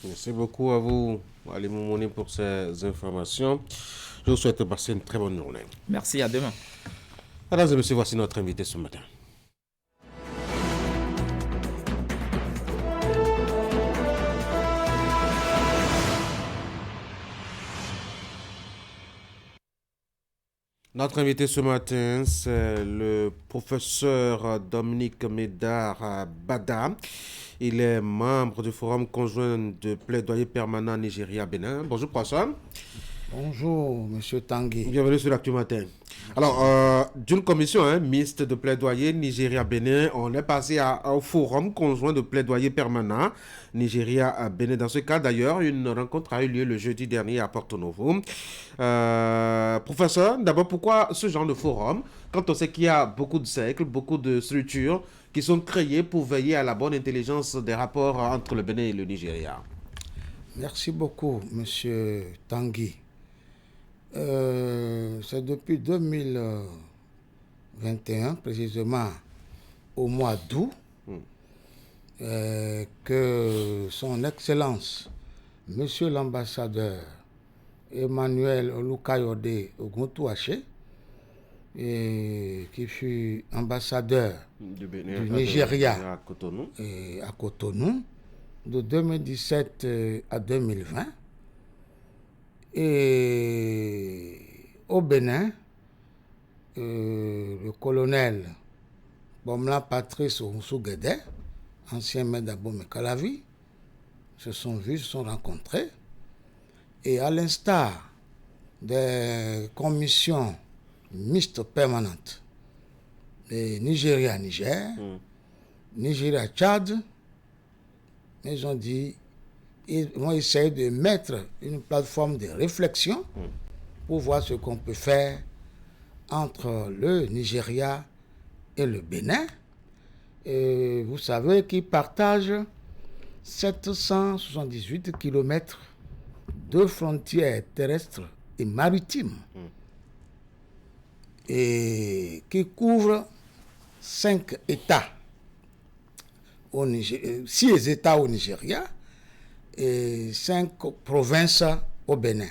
Merci beaucoup à vous, Ali Moumouni, pour ces informations. Je vous souhaite de passer une très bonne journée. Merci, à demain. Mesdames et messieurs, voici notre invité ce matin. Notre invité ce matin, c'est le professeur Dominique Médard Bada. Il est membre du Forum conjoint de plaidoyer permanent Nigeria-Bénin. Bonjour, professeur. Bonjour, monsieur Tanguy. Bienvenue sur l'Actu Matin. Alors, d'une commission mixte de plaidoyer Nigeria-Bénin, on est passé au Forum conjoint de plaidoyer permanent Nigeria-Bénin. Dans ce cas, d'ailleurs, une rencontre a eu lieu le jeudi dernier à Porto Novo. Professeur, d'abord, pourquoi ce genre de forum, quand on sait qu'il y a beaucoup de cercles, beaucoup de structures qui sont créées pour veiller à la bonne intelligence des rapports entre le Bénin et le Nigeria? Merci beaucoup, monsieur Tanguy. C'est depuis 2021, précisément au mois d'août, que son Excellence, Monsieur l'ambassadeur Emmanuel Olukayode Oguntouaché, qui fut ambassadeur du Nigeria à Cotonou, de 2017 à 2020, et au Bénin, le colonel Bomla Patrice Ounsou-Guédé, ancien maire d'Abomey Calavi, se sont vus, se sont rencontrés, et à l'instar des commissions mixtes permanentes de Nigeria-Niger, Nigeria-Tchad, ils ont dit, ils vont essayer de mettre une plateforme de réflexion pour voir ce qu'on peut faire entre le Nigeria et le Bénin. Et vous savez qu'ils partagent 778 km de frontières terrestres et maritimes et qui couvrent 5 États. 6 États au Nigeria et 5 provinces au Bénin.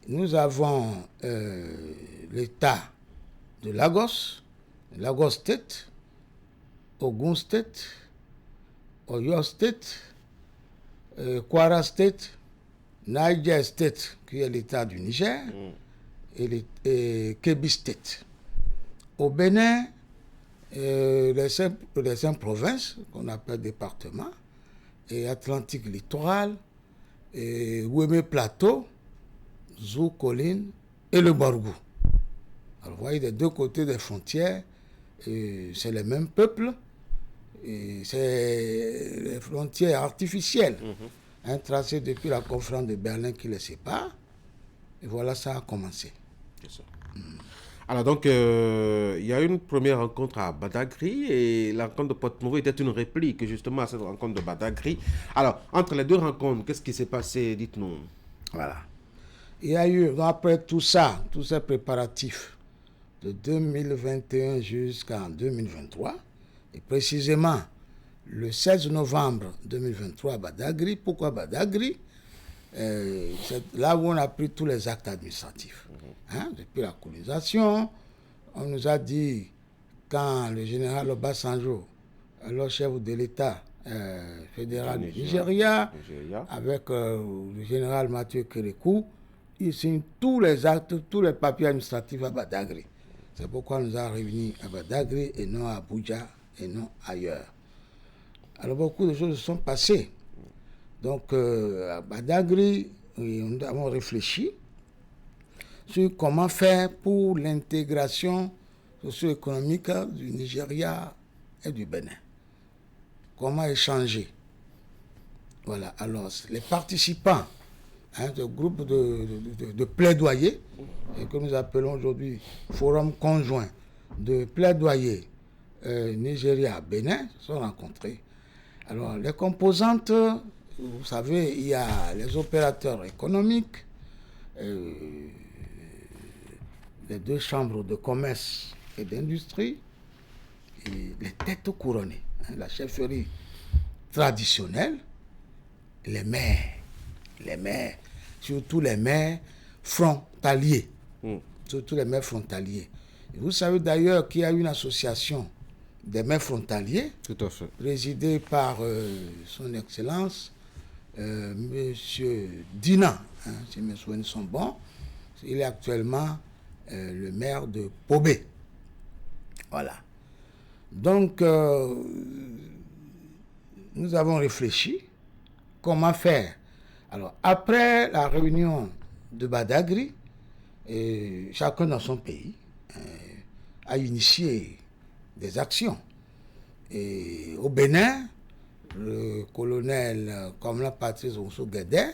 Nous avons l'État de Lagos, Lagos State, Ogun State, Oyo State, Kwara State, Niger State, qui est l'État du Niger, et Kebbi State. Au Bénin, les 5 provinces qu'on appelle départements, et Atlantique littoral, et Ouémé Plateau, Zou Colline et le Borgou. Alors vous voyez, des deux côtés des frontières, c'est les mêmes peuples, et c'est les frontières artificielles, tracées depuis la conférence de Berlin qui les sépare. Et voilà, ça a commencé. C'est ça. Alors donc, il y a une première rencontre à Badagry et la rencontre de Porto Novo était une réplique justement à cette rencontre de Badagry. Alors, entre les deux rencontres, qu'est-ce qui s'est passé? Dites-nous. Voilà. Il y a eu, après tout ça, tous ces préparatifs de 2021 jusqu'en 2023, et précisément le 16 novembre 2023 à Badagry. Pourquoi Badagry? C'est là où on a pris tous les actes administratifs. Depuis la colonisation, on nous a dit, quand le général Obasanjo, le chef de l'État fédéral du Nigeria, avec le général Mathieu Kérékou, il signe tous les actes, tous les papiers administratifs à Badagry. C'est pourquoi on nous a réunis à Badagry et non à Abuja et non ailleurs. Alors beaucoup de choses se sont passées. Donc à Badagry, nous avons réfléchi sur comment faire pour l'intégration socio-économique du Nigeria et du Bénin. Comment échanger Voilà, alors les participants, ce groupe de plaidoyer, et que nous appelons aujourd'hui Forum conjoint de plaidoyer Nigeria-Bénin, se sont rencontrés. Alors les composantes, vous savez, il y a les opérateurs économiques, les 2 chambres de commerce et d'industrie, et les têtes couronnées, la chefferie traditionnelle, les maires, surtout les maires frontaliers. Surtout les maires frontaliers. Et vous savez d'ailleurs qu'il y a une association des maires frontaliers, présidée par son Excellence, Monsieur Dina, si mes souvenirs sont bons. Il est actuellement le maire de Pobé. Voilà. Donc, nous avons réfléchi comment faire. Alors, après la réunion de Badagry, chacun dans son pays a initié des actions. Et au Bénin, le colonel Komla Patrice Ousso-Guédé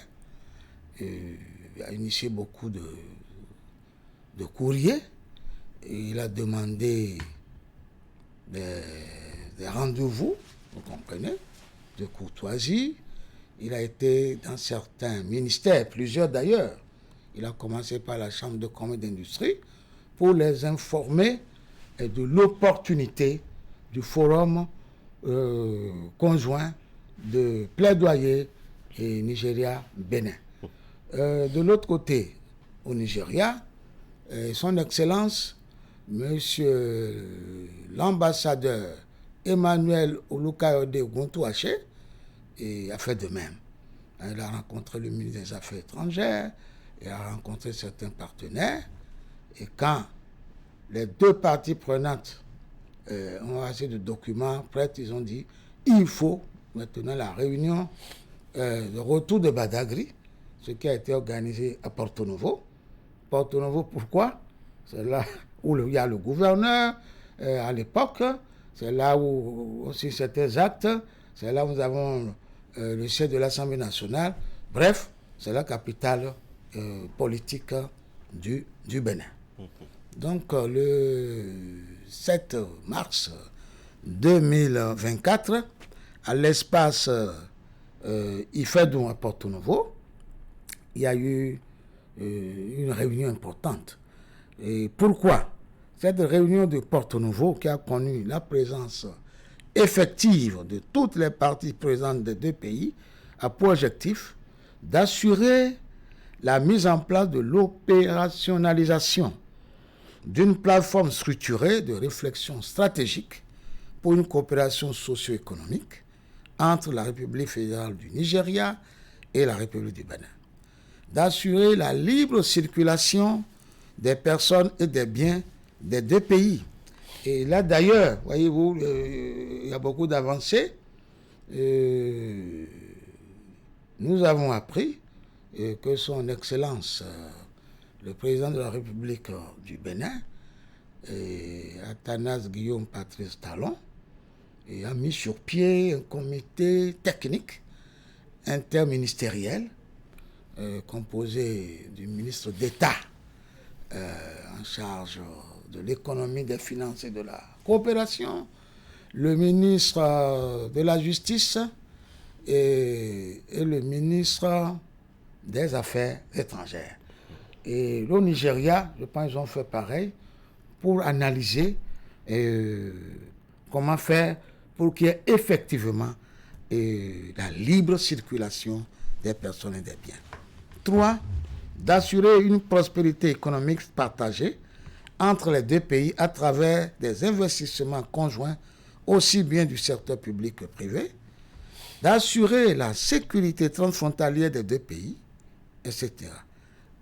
a initié beaucoup de courriers. Et il a demandé des rendez-vous, vous comprenez, de courtoisie. Il a été dans certains ministères, plusieurs d'ailleurs. Il a commencé par la Chambre de commerce et d'industrie pour les informer de l'opportunité du forum conjoint de plaidoyer et Nigeria-Bénin. De l'autre côté, au Nigeria, son Excellence, Monsieur l'ambassadeur Emmanuel Olukayode Gontouaché, a fait de même. Il a rencontré le ministre des Affaires étrangères, il a rencontré certains partenaires, et quand les 2 parties prenantes ont assez de documents prêts, ils ont dit il faut maintenant la réunion de retour de Badagry, ce qui a été organisé à Porto Novo. Porto Novo, pourquoi? C'est là où il y a le gouverneur à l'époque, c'est là où aussi certains actes, c'est là où nous avons le siège de l'Assemblée nationale. Bref, c'est la capitale politique du Bénin. Donc, le 7 mars 2024, à l'espace Ifedou à Porto Novo, il y a eu une réunion importante. Et pourquoi? Cette réunion de Porto Novo, qui a connu la présence effective de toutes les parties présentes des 2 pays, a pour objectif d'assurer la mise en place de l'opérationnalisation d'une plateforme structurée de réflexion stratégique pour une coopération socio-économique entre la République fédérale du Nigeria et la République du Bénin, d'assurer la libre circulation des personnes et des biens des 2 pays. Et là d'ailleurs, voyez-vous, il y a beaucoup d'avancées. Nous avons appris que son Excellence, le président de la République du Bénin, Athanase Guillaume Patrice Talon, a mis sur pied un comité technique interministériel composé du ministre d'État en charge de l'économie, des finances et de la coopération, le ministre de la Justice et le ministre des Affaires étrangères. Et le Nigeria, je pense qu'ils ont fait pareil pour analyser comment faire pour qu'il y ait effectivement la libre circulation des personnes et des biens. 3. D'assurer une prospérité économique partagée entre les 2 pays à travers des investissements conjoints aussi bien du secteur public que privé, d'assurer la sécurité transfrontalière des 2 pays, etc.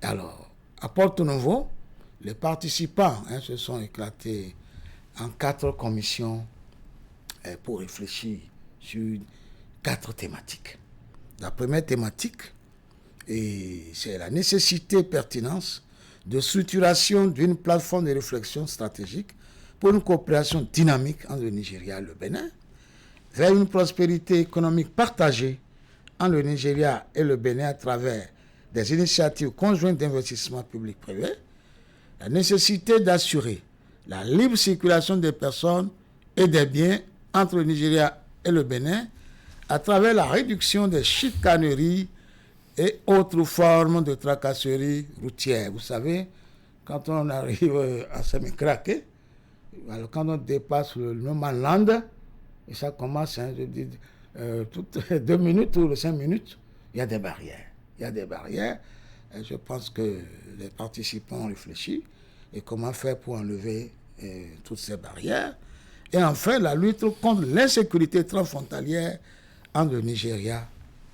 Alors, à Porto Novo, les participants se sont éclatés en 4 commissions pour réfléchir sur 4 thématiques. La première thématique, c'est la nécessité et pertinence de structuration d'une plateforme de réflexion stratégique pour une coopération dynamique entre le Nigeria et le Bénin, vers une prospérité économique partagée entre le Nigeria et le Bénin à travers des initiatives conjointes d'investissement public-privé, la nécessité d'assurer la libre circulation des personnes et des biens entre le Nigeria et le Bénin à travers la réduction des chicaneries et autres formes de tracasseries routières. Vous savez, quand on arrive à Semicraqué, quand on dépasse le No Man's Land, et ça commence, je dis, toutes les 2 minutes ou les 5 minutes, il y a des barrières. Il y a des barrières. Et je pense que les participants ont réfléchi et comment faire pour enlever toutes ces barrières. Et enfin, la lutte contre l'insécurité transfrontalière entre le Nigeria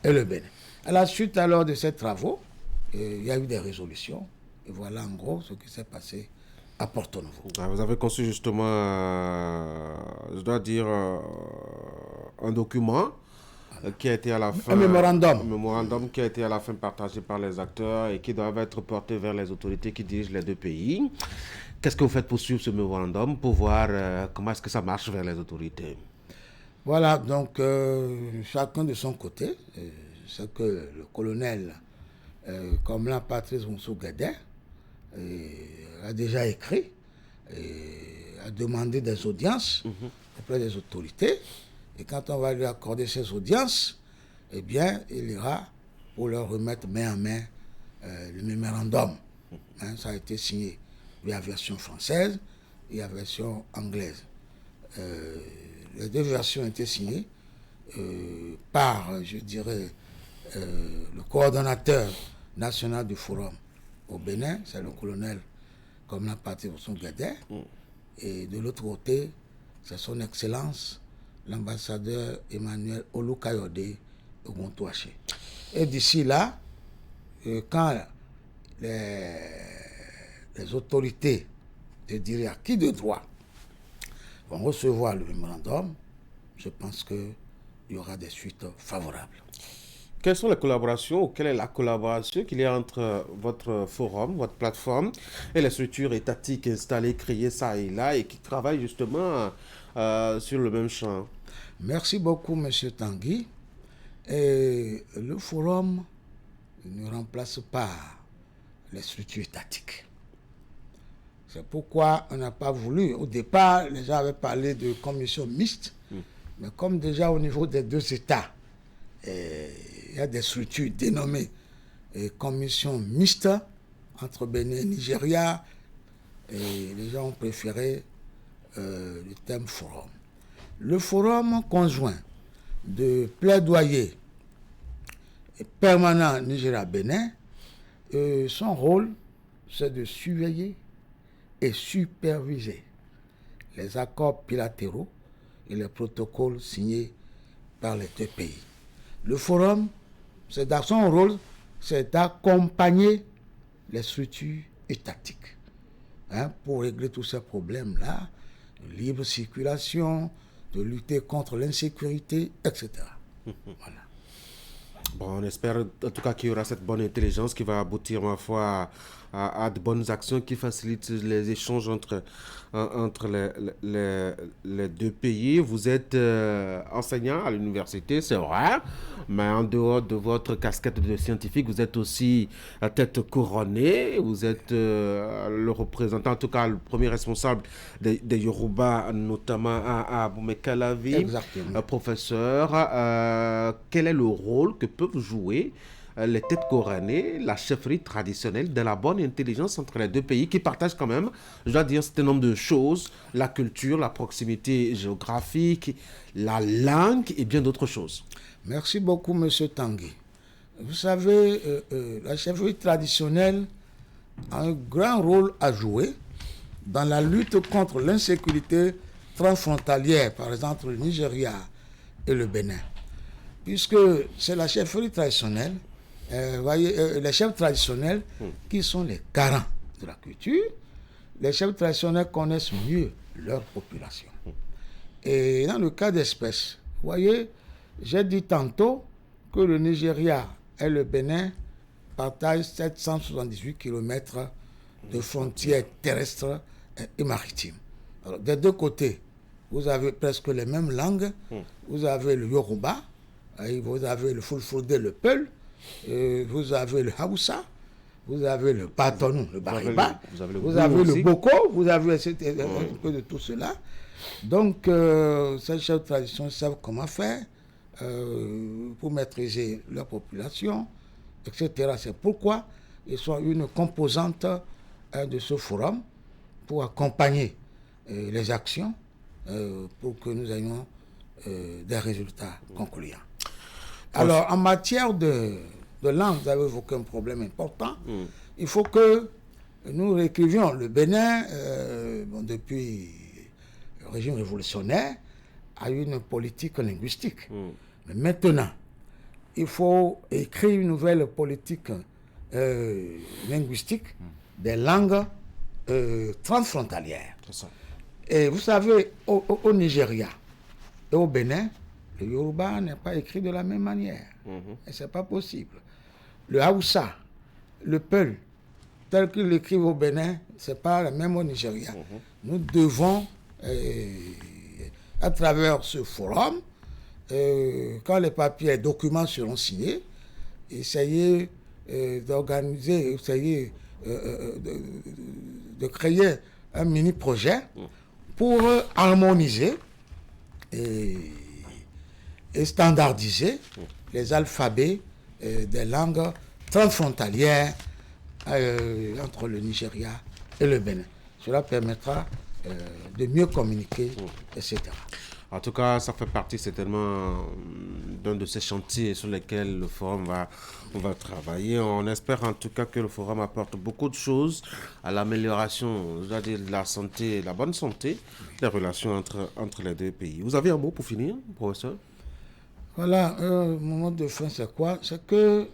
et le Bénin. À la suite alors de ces travaux, il y a eu des résolutions. Et voilà en gros ce qui s'est passé à Porto Novo. Vous avez conçu justement, je dois dire, un document qui a été à la fin... Un mémorandum. Un mémorandum qui a été à la fin partagé par les acteurs et qui doivent être portés vers les autorités qui dirigent les 2 pays. Qu'est-ce que vous faites pour suivre ce mémorandum, pour voir comment est-ce que ça marche vers les autorités? Voilà, donc chacun de son côté. C'est que le colonel, comme là, Patrice Moussou-Guédé, a déjà écrit, a demandé des audiences auprès des autorités. Et quand on va lui accorder ces audiences, eh bien, il ira pour leur remettre main en main le mémorandum. Ça a été signé. Il y a version française et il y a version anglaise. Les 2 versions ont été signées par, je dirais, le coordonnateur national du forum au Bénin, c'est le colonel comme la partie de son Guédé. Et de l'autre côté, c'est son excellence, l'ambassadeur Emmanuel Olukayode Oguntouaché. Et d'ici là, quand les autorités, je dirais à qui de droit, vont recevoir le mémorandum, je pense qu'il y aura des suites favorables. Quelles sont les collaborations ou quelle est la collaboration qu'il y a entre votre forum, votre plateforme et les structures étatiques installées, créées ça et là et qui travaillent justement sur le même champ? Merci beaucoup, M. Tanguy. Et le forum ne remplace pas les structures étatiques. C'est pourquoi on n'a pas voulu. Au départ, les gens avaient parlé de commission mixte, mais comme déjà au niveau des 2 États, il y a des structures dénommées commission mixte entre Bénin et Nigeria, et les gens ont préféré le terme forum. Le forum conjoint de plaidoyer permanent Nigeria-Bénin, son rôle, c'est de surveiller et superviser les accords bilatéraux et les protocoles signés par les 2 pays. Le forum, son rôle, c'est d'accompagner les structures étatiques pour régler tous ces problèmes-là, de libre circulation, de lutter contre l'insécurité, etc. Voilà. Bon, on espère en tout cas qu'il y aura cette bonne intelligence qui va aboutir, ma foi, à de bonnes actions qui facilitent les échanges entre les 2 pays. Vous êtes enseignant à l'université, c'est vrai, mais en dehors de votre casquette de scientifique, vous êtes aussi à tête couronnée. Vous êtes le représentant, en tout cas le premier responsable des Yoruba, notamment à Abomey-Calavi. Exactement. Professeur, quel est le rôle que peuvent jouer les têtes couronnées, la chefferie traditionnelle, de la bonne intelligence entre les 2 pays qui partagent quand même, je dois dire, un certain nombre de choses, la culture, la proximité géographique, la langue et bien d'autres choses. Merci beaucoup, M. Tanguy. Vous savez, la chefferie traditionnelle a un grand rôle à jouer dans la lutte contre l'insécurité transfrontalière, par exemple le Nigeria et le Bénin. Puisque c'est la chefferie traditionnelle, les chefs traditionnels qui sont les garants de la culture. Les chefs traditionnels connaissent mieux leur population. Et dans le cas d'espèce, vous voyez, j'ai dit tantôt que le Nigeria et le Bénin partagent 778 km de frontières terrestres et maritimes. Alors, des 2 côtés, vous avez presque les mêmes langues. Vous avez le Yoruba, Vous avez le Fulfulde, le Peul, vous avez le Haoussa, vous avez le Patonou, le Bariba, vous avez le Boko, vous avez un peu de tout cela. Donc, ces chefs de tradition savent comment faire pour maîtriser leur population, etc. C'est pourquoi ils sont une composante de ce forum pour accompagner les actions pour que nous ayons des résultats concluants. Alors, en matière de langue, vous avez évoqué un problème important. Il faut que nous réécrivions. Le Bénin, depuis le régime révolutionnaire, a eu une politique linguistique. Mais maintenant, il faut écrire une nouvelle politique linguistique des langues transfrontalières. Et vous savez, au Nigeria et au Bénin, le Yoruba n'est pas écrit de la même manière. Et ce n'est pas possible. Le Haoussa, le Peul, tel qu'il l'écrit au Bénin, ce n'est pas le même au Nigeria. Nous devons, à travers ce forum, quand les papiers et documents seront signés, essayer d'organiser, essayer de créer un mini-projet pour harmoniser et standardiser les alphabets des langues transfrontalières entre le Nigeria et le Bénin. Cela permettra de mieux communiquer, etc. En tout cas, ça fait partie certainement d'un de ces chantiers sur lesquels le forum va travailler. On espère en tout cas que le forum apporte beaucoup de choses à l'amélioration de la santé, la bonne santé, des relations entre les deux pays. Vous avez un mot pour finir, professeur? Voilà, mon mot de fin, c'est quoi? C'est que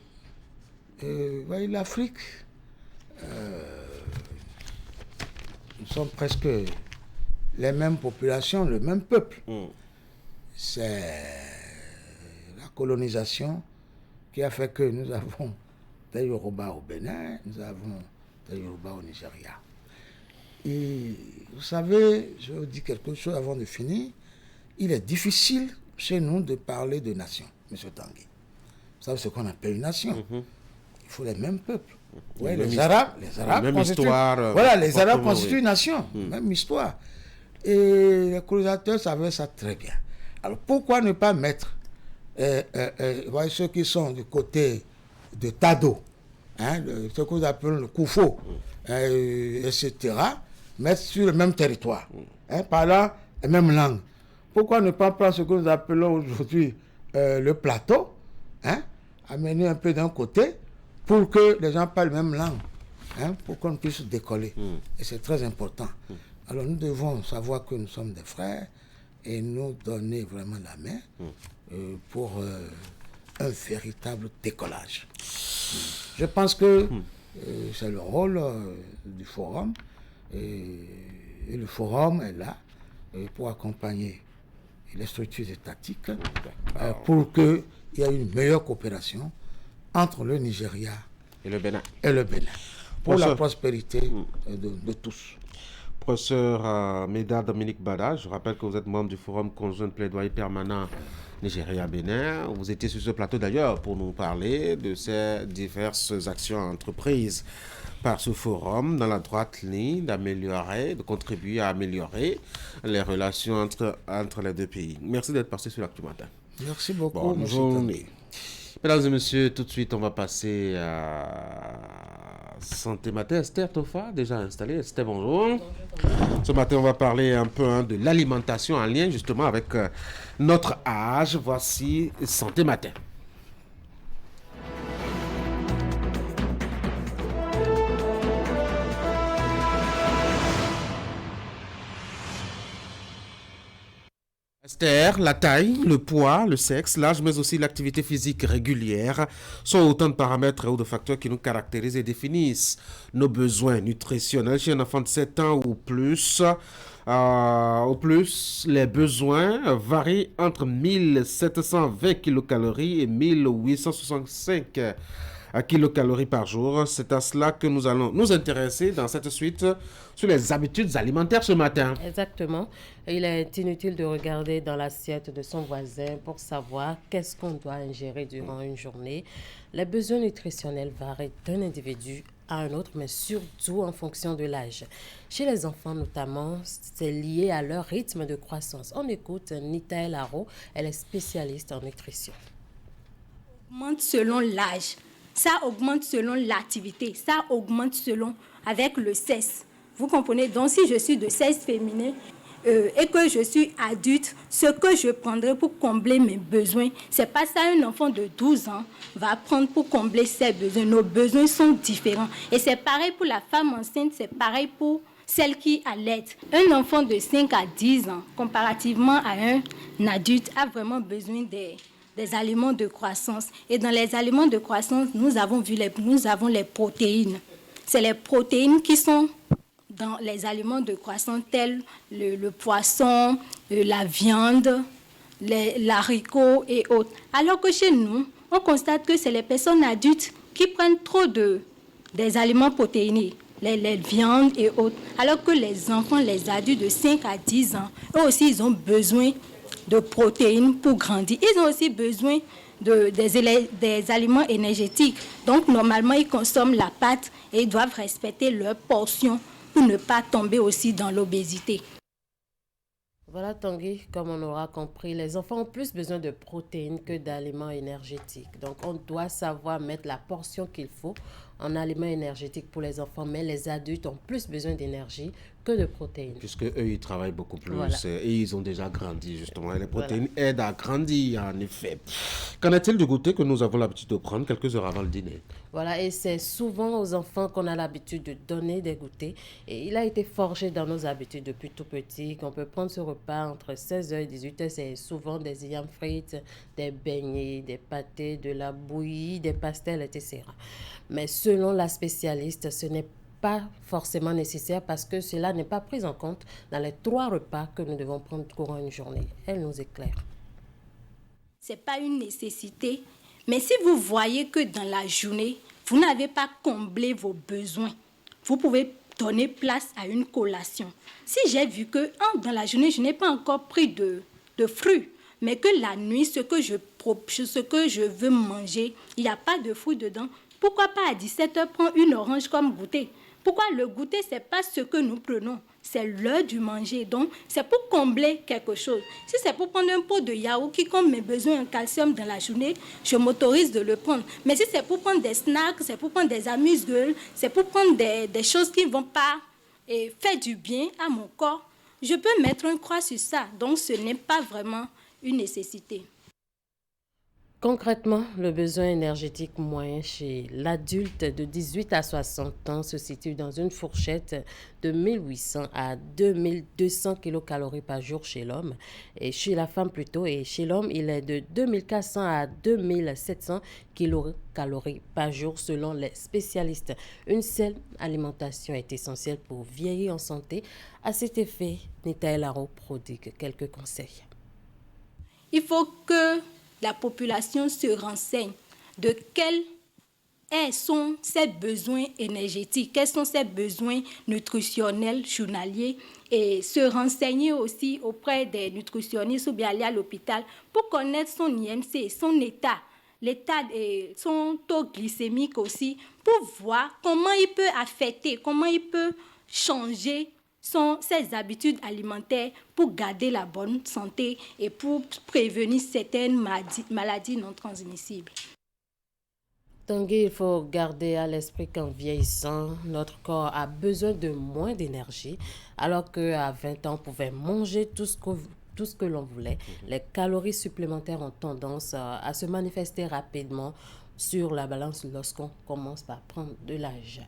l'Afrique, nous sommes presque les mêmes populations, le même peuple. C'est la colonisation qui a fait que nous avons des Yoruba au Bénin, nous avons des Yoruba au Nigeria. Et vous savez, je vous dis quelque chose avant de finir, il est difficile chez nous de parler de nation, M. Tanguy. Vous savez ce qu'on appelle une nation. Il faut les mêmes peuples. Ouais, les Arabes même histoire. Voilà, les Arabes constituent une nation, même histoire. Et les colonisateurs savaient ça très bien. Alors pourquoi ne pas mettre ceux qui sont du côté de Tado, ce que nous appelons le Koufo, etc., mettre sur le même territoire, parlant la même langue. Pourquoi ne pas prendre ce que nous appelons aujourd'hui le plateau, amener un peu d'un côté pour que les gens parlent la même langue, pour qu'on puisse décoller. Et c'est très important. Alors nous devons savoir que nous sommes des frères et nous donner vraiment la main pour un véritable décollage. Je pense que c'est le rôle du forum et le forum est là pour accompagner les structures étatiques pour qu'il y ait une meilleure coopération entre le Nigeria et le Bénin. Pour la prospérité de tous. Professeur Médard Dominique Bada, je rappelle que vous êtes membre du Forum conjoint de plaidoyer permanent Nigeria-Bénin. Vous étiez sur ce plateau d'ailleurs pour nous parler de ces diverses actions entreprises par ce forum dans la droite ligne de contribuer à améliorer les relations entre les deux pays. Merci d'être passé sur l'Actu Matin. Merci beaucoup. Bonne journée. Mesdames et messieurs, tout de suite, on va passer à Santé Matin. Esther Tofa, déjà installée. Esther, bonjour. Ce matin, on va parler un peu de l'alimentation en lien justement avec notre âge. Voici Santé Matin. Esther, la taille, le poids, le sexe, l'âge, mais aussi l'activité physique régulière sont autant de paramètres ou de facteurs qui nous caractérisent et définissent nos besoins nutritionnels. Chez un enfant de 7 ans ou plus, les besoins varient entre 1720 kcal et 1865 kilocalories par jour. C'est à cela que nous allons nous intéresser dans cette suite sur les habitudes alimentaires ce matin. Exactement. Il est inutile de regarder dans l'assiette de son voisin pour savoir qu'est-ce qu'on doit ingérer durant une journée. Les besoins nutritionnels varient d'un individu à un autre, mais surtout en fonction de l'âge. Chez les enfants notamment, c'est lié à leur rythme de croissance. On écoute Nita Elaro, elle est spécialiste en nutrition. Augmente selon l'âge, ça augmente selon l'activité, ça augmente selon avec le sexe. Vous comprenez? Donc si je suis de sexe féminin et que je suis adulte, ce que je prendrai pour combler mes besoins, c'est pas ça un enfant de 12 ans va prendre pour combler ses besoins. Nos besoins sont différents. Et c'est pareil pour la femme enceinte, c'est pareil pour celle qui allaite. Un enfant de 5 à 10 ans, comparativement à un adulte, a vraiment besoin des aliments de croissance. Et dans les aliments de croissance, nous avons les protéines. C'est les protéines qui sont dans les aliments de croissance tels le poisson, la viande, les haricots et autres. Alors que chez nous, on constate que c'est les personnes adultes qui prennent trop des aliments protéinés, les viandes et autres. Alors que les enfants, les adultes de 5 à 10 ans, eux aussi, ils ont besoin de protéines pour grandir. Ils ont aussi besoin des aliments énergétiques. Donc, normalement, ils consomment la pâte et ils doivent respecter leur portion pour ne pas tomber aussi dans l'obésité. Voilà Tanguy, comme on aura compris, les enfants ont plus besoin de protéines que d'aliments énergétiques. Donc on doit savoir mettre la portion qu'il faut en aliments énergétiques pour les enfants, mais les adultes ont plus besoin d'énergie que de protéines. Puisque eux, ils travaillent beaucoup plus voilà. Et ils ont déjà grandi justement. Et les protéines aident à grandir en effet. Qu'en est-il du goûter que nous avons l'habitude de prendre quelques heures avant le dîner? Voilà, et c'est souvent aux enfants qu'on a l'habitude de donner des goûters. Et il a été forgé dans nos habitudes depuis tout petit qu'on peut prendre ce repas entre 16h et 18h. C'est souvent des yams frites, des beignets, des pâtés, de la bouillie, des pastels, etc. Mais selon la spécialiste, ce n'est pas forcément nécessaire parce que cela n'est pas pris en compte dans les 3 repas que nous devons prendre courant une journée. Elle nous éclaire. Ce n'est pas une nécessité, mais si vous voyez que dans la journée, vous n'avez pas comblé vos besoins, vous pouvez donner place à une collation. Si j'ai vu que dans la journée, je n'ai pas encore pris de fruits, mais que la nuit, ce que je veux manger, il n'y a pas de fruits dedans, pourquoi pas à 17h prendre une orange comme goûter? Pourquoi le goûter, ce n'est pas ce que nous prenons, c'est l'heure du manger. Donc, c'est pour combler quelque chose. Si c'est pour prendre un pot de yaourt qui comble mes besoins en calcium dans la journée, je m'autorise de le prendre. Mais si c'est pour prendre des snacks, c'est pour prendre des amuse-gueules, c'est pour prendre des choses qui ne vont pas faire du bien à mon corps, je peux mettre un croix sur ça. Donc, ce n'est pas vraiment une nécessité. Concrètement, le besoin énergétique moyen chez l'adulte de 18 à 60 ans se situe dans une fourchette de 1800 à 2200 kilocalories par jour chez l'homme, et chez la femme plutôt, et chez l'homme, il est de 2400 à 2700 kilocalories par jour selon les spécialistes. Une saine alimentation est essentielle pour vieillir en santé. À cet effet, Nita Elaro prodigue quelques conseils. Il faut que la population se renseigne de quels sont ses besoins énergétiques, quels sont ses besoins nutritionnels journaliers, et se renseigner aussi auprès des nutritionnistes ou bien aller à l'hôpital pour connaître son IMC, son état et son taux glycémique aussi, pour voir comment il peut affecter, comment il peut changer ses habitudes alimentaires pour garder la bonne santé et pour prévenir certaines maladies non transmissibles. Tanguy, il faut garder à l'esprit qu'en vieillissant, notre corps a besoin de moins d'énergie, alors qu'à 20 ans, on pouvait manger tout ce que l'on voulait. Les calories supplémentaires ont tendance à se manifester rapidement sur la balance lorsqu'on commence par prendre de l'âge.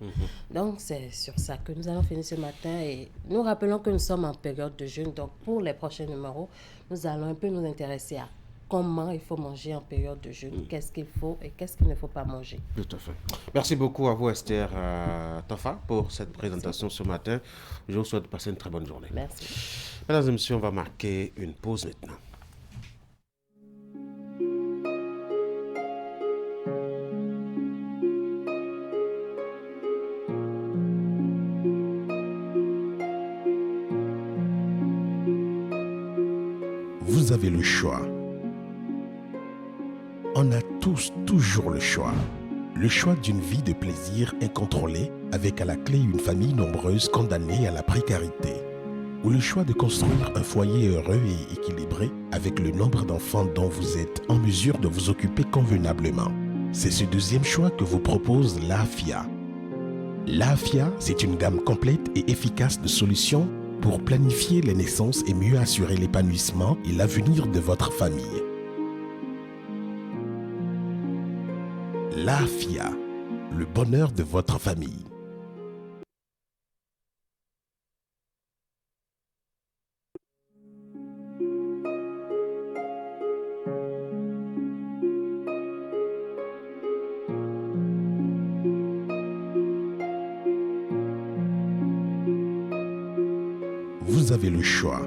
Donc, c'est sur ça que nous allons finir ce matin, et nous rappelons que nous sommes en période de jeûne. Donc, pour les prochains numéros, nous allons un peu nous intéresser à comment il faut manger en période de jeûne, qu'est-ce qu'il faut et qu'est-ce qu'il ne faut pas manger. Tout à fait. Merci beaucoup à vous, Esther Tafa, pour cette présentation ce matin. Je vous souhaite de passer une très bonne journée. Merci. Mesdames et messieurs, on va marquer une pause maintenant. Vous avez le choix. On a tous toujours le choix. Le choix d'une vie de plaisir incontrôlée avec à la clé une famille nombreuse condamnée à la précarité. Ou le choix de construire un foyer heureux et équilibré avec le nombre d'enfants dont vous êtes en mesure de vous occuper convenablement. C'est ce deuxième choix que vous propose l'AFIA. L'AFIA, c'est une gamme complète et efficace de solutions pour planifier les naissances et mieux assurer l'épanouissement et l'avenir de votre famille. L'AFIA, le bonheur de votre famille. Vous avez le choix.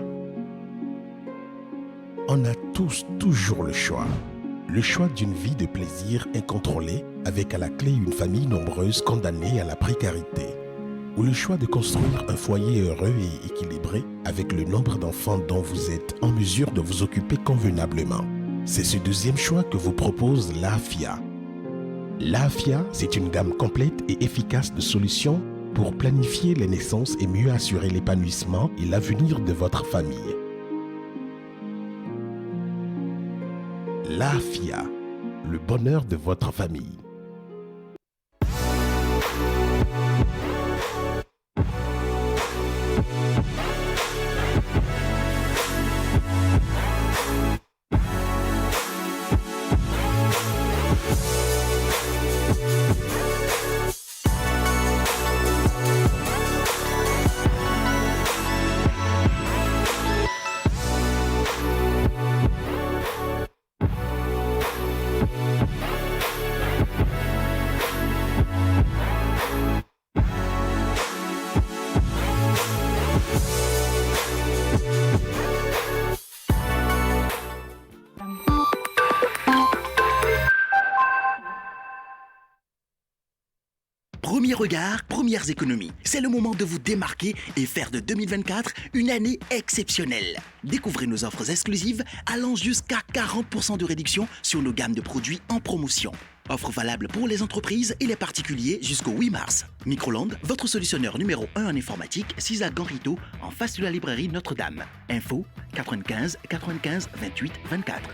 On a tous toujours le choix. Le choix d'une vie de plaisir incontrôlée avec à la clé une famille nombreuse condamnée à la précarité. Ou le choix de construire un foyer heureux et équilibré avec le nombre d'enfants dont vous êtes en mesure de vous occuper convenablement. C'est ce deuxième choix que vous propose l'AFIA. L'AFIA, c'est une gamme complète et efficace de solutions pour planifier les naissances et mieux assurer l'épanouissement et l'avenir de votre famille. L'AFIA, le bonheur de votre famille. Premier regard, premières économies. C'est le moment de vous démarquer et faire de 2024 une année exceptionnelle. Découvrez nos offres exclusives allant jusqu'à 40% de réduction sur nos gammes de produits en promotion. Offre valable pour les entreprises et les particuliers jusqu'au 8 mars. Microland, votre solutionneur numéro 1 en informatique, 6 à Ganrito, en face de la librairie Notre-Dame. Info 95 95 28 24.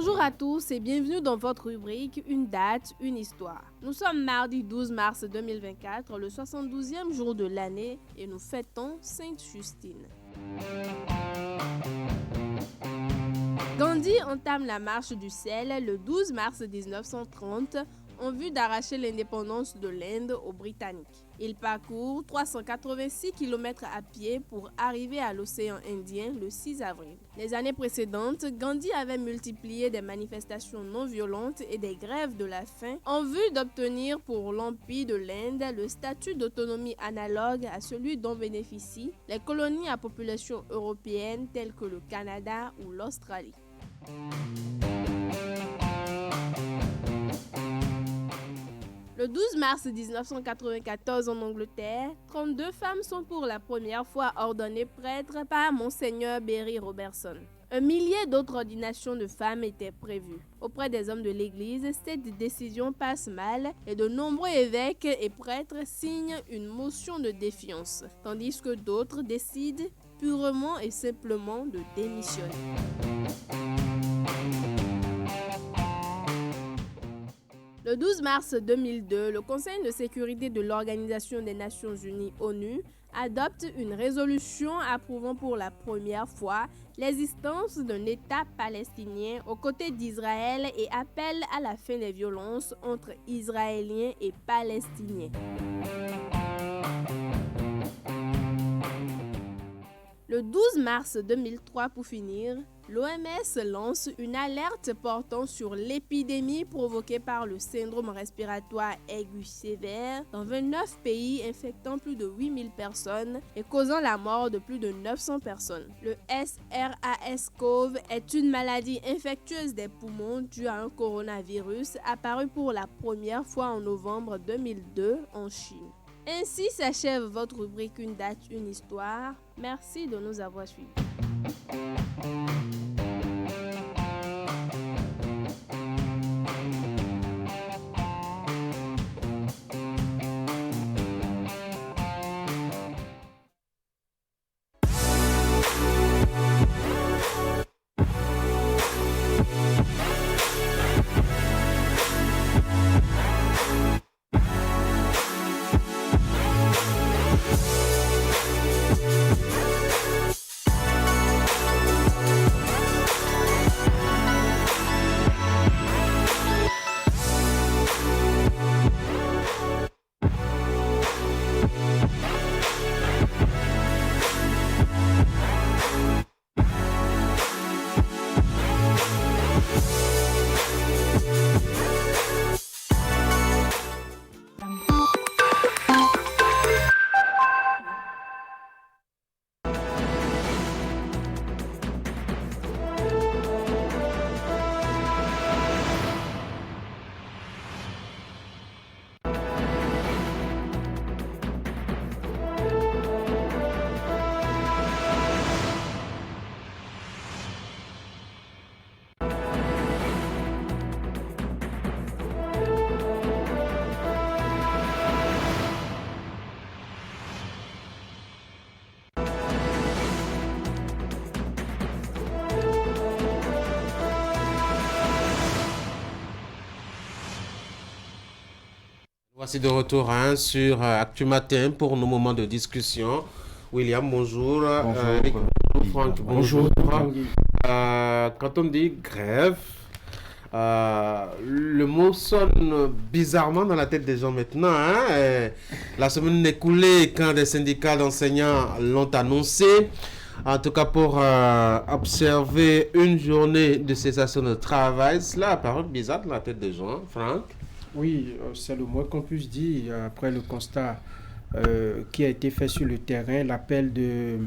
Bonjour à tous et bienvenue dans votre rubrique Une date, une histoire. Nous sommes mardi 12 mars 2024, le 72e jour de l'année et nous fêtons Sainte Justine. Gandhi entame la marche du sel le 12 mars 1930 en vue d'arracher l'indépendance de l'Inde aux Britanniques. Il parcourt 386 km à pied pour arriver à l'océan Indien le 6 avril. Les années précédentes, Gandhi avait multiplié des manifestations non violentes et des grèves de la faim en vue d'obtenir pour l'Empire de l'Inde le statut d'autonomie analogue à celui dont bénéficient les colonies à population européenne telles que le Canada ou l'Australie. Le 12 mars 1994 en Angleterre, 32 femmes sont pour la première fois ordonnées prêtres par Monseigneur Berry Robertson. Un millier d'autres ordinations de femmes étaient prévues. Auprès des hommes de l'Église, cette décision passe mal et de nombreux évêques et prêtres signent une motion de défiance, tandis que d'autres décident purement et simplement de démissionner. Le 12 mars 2002, le Conseil de sécurité de l'Organisation des Nations Unies, ONU, adopte une résolution approuvant pour la première fois l'existence d'un État palestinien aux côtés d'Israël et appelle à la fin des violences entre Israéliens et Palestiniens. Le 12 mars 2003, pour finir, l'OMS lance une alerte portant sur l'épidémie provoquée par le syndrome respiratoire aigu sévère dans 29 pays, infectant plus de 8000 personnes et causant la mort de plus de 900 personnes. Le SRAS-CoV est une maladie infectieuse des poumons due à un coronavirus apparu pour la première fois en novembre 2002 en Chine. Ainsi s'achève votre rubrique Une date, une histoire. Merci de nous avoir suivis. Voici de retour sur Actu Matin pour nos moments de discussion. William, bonjour. Eric, bonjour. Franck, bonjour. Quand on dit grève, le mot sonne bizarrement dans la tête des gens maintenant. La semaine écoulée, quand des syndicats d'enseignants l'ont annoncé, en tout cas pour observer une journée de cessation de travail, cela apparaît bizarre dans la tête des gens. Franck? Oui, c'est le moins qu'on puisse dire après le constat qui a été fait sur le terrain. L'appel de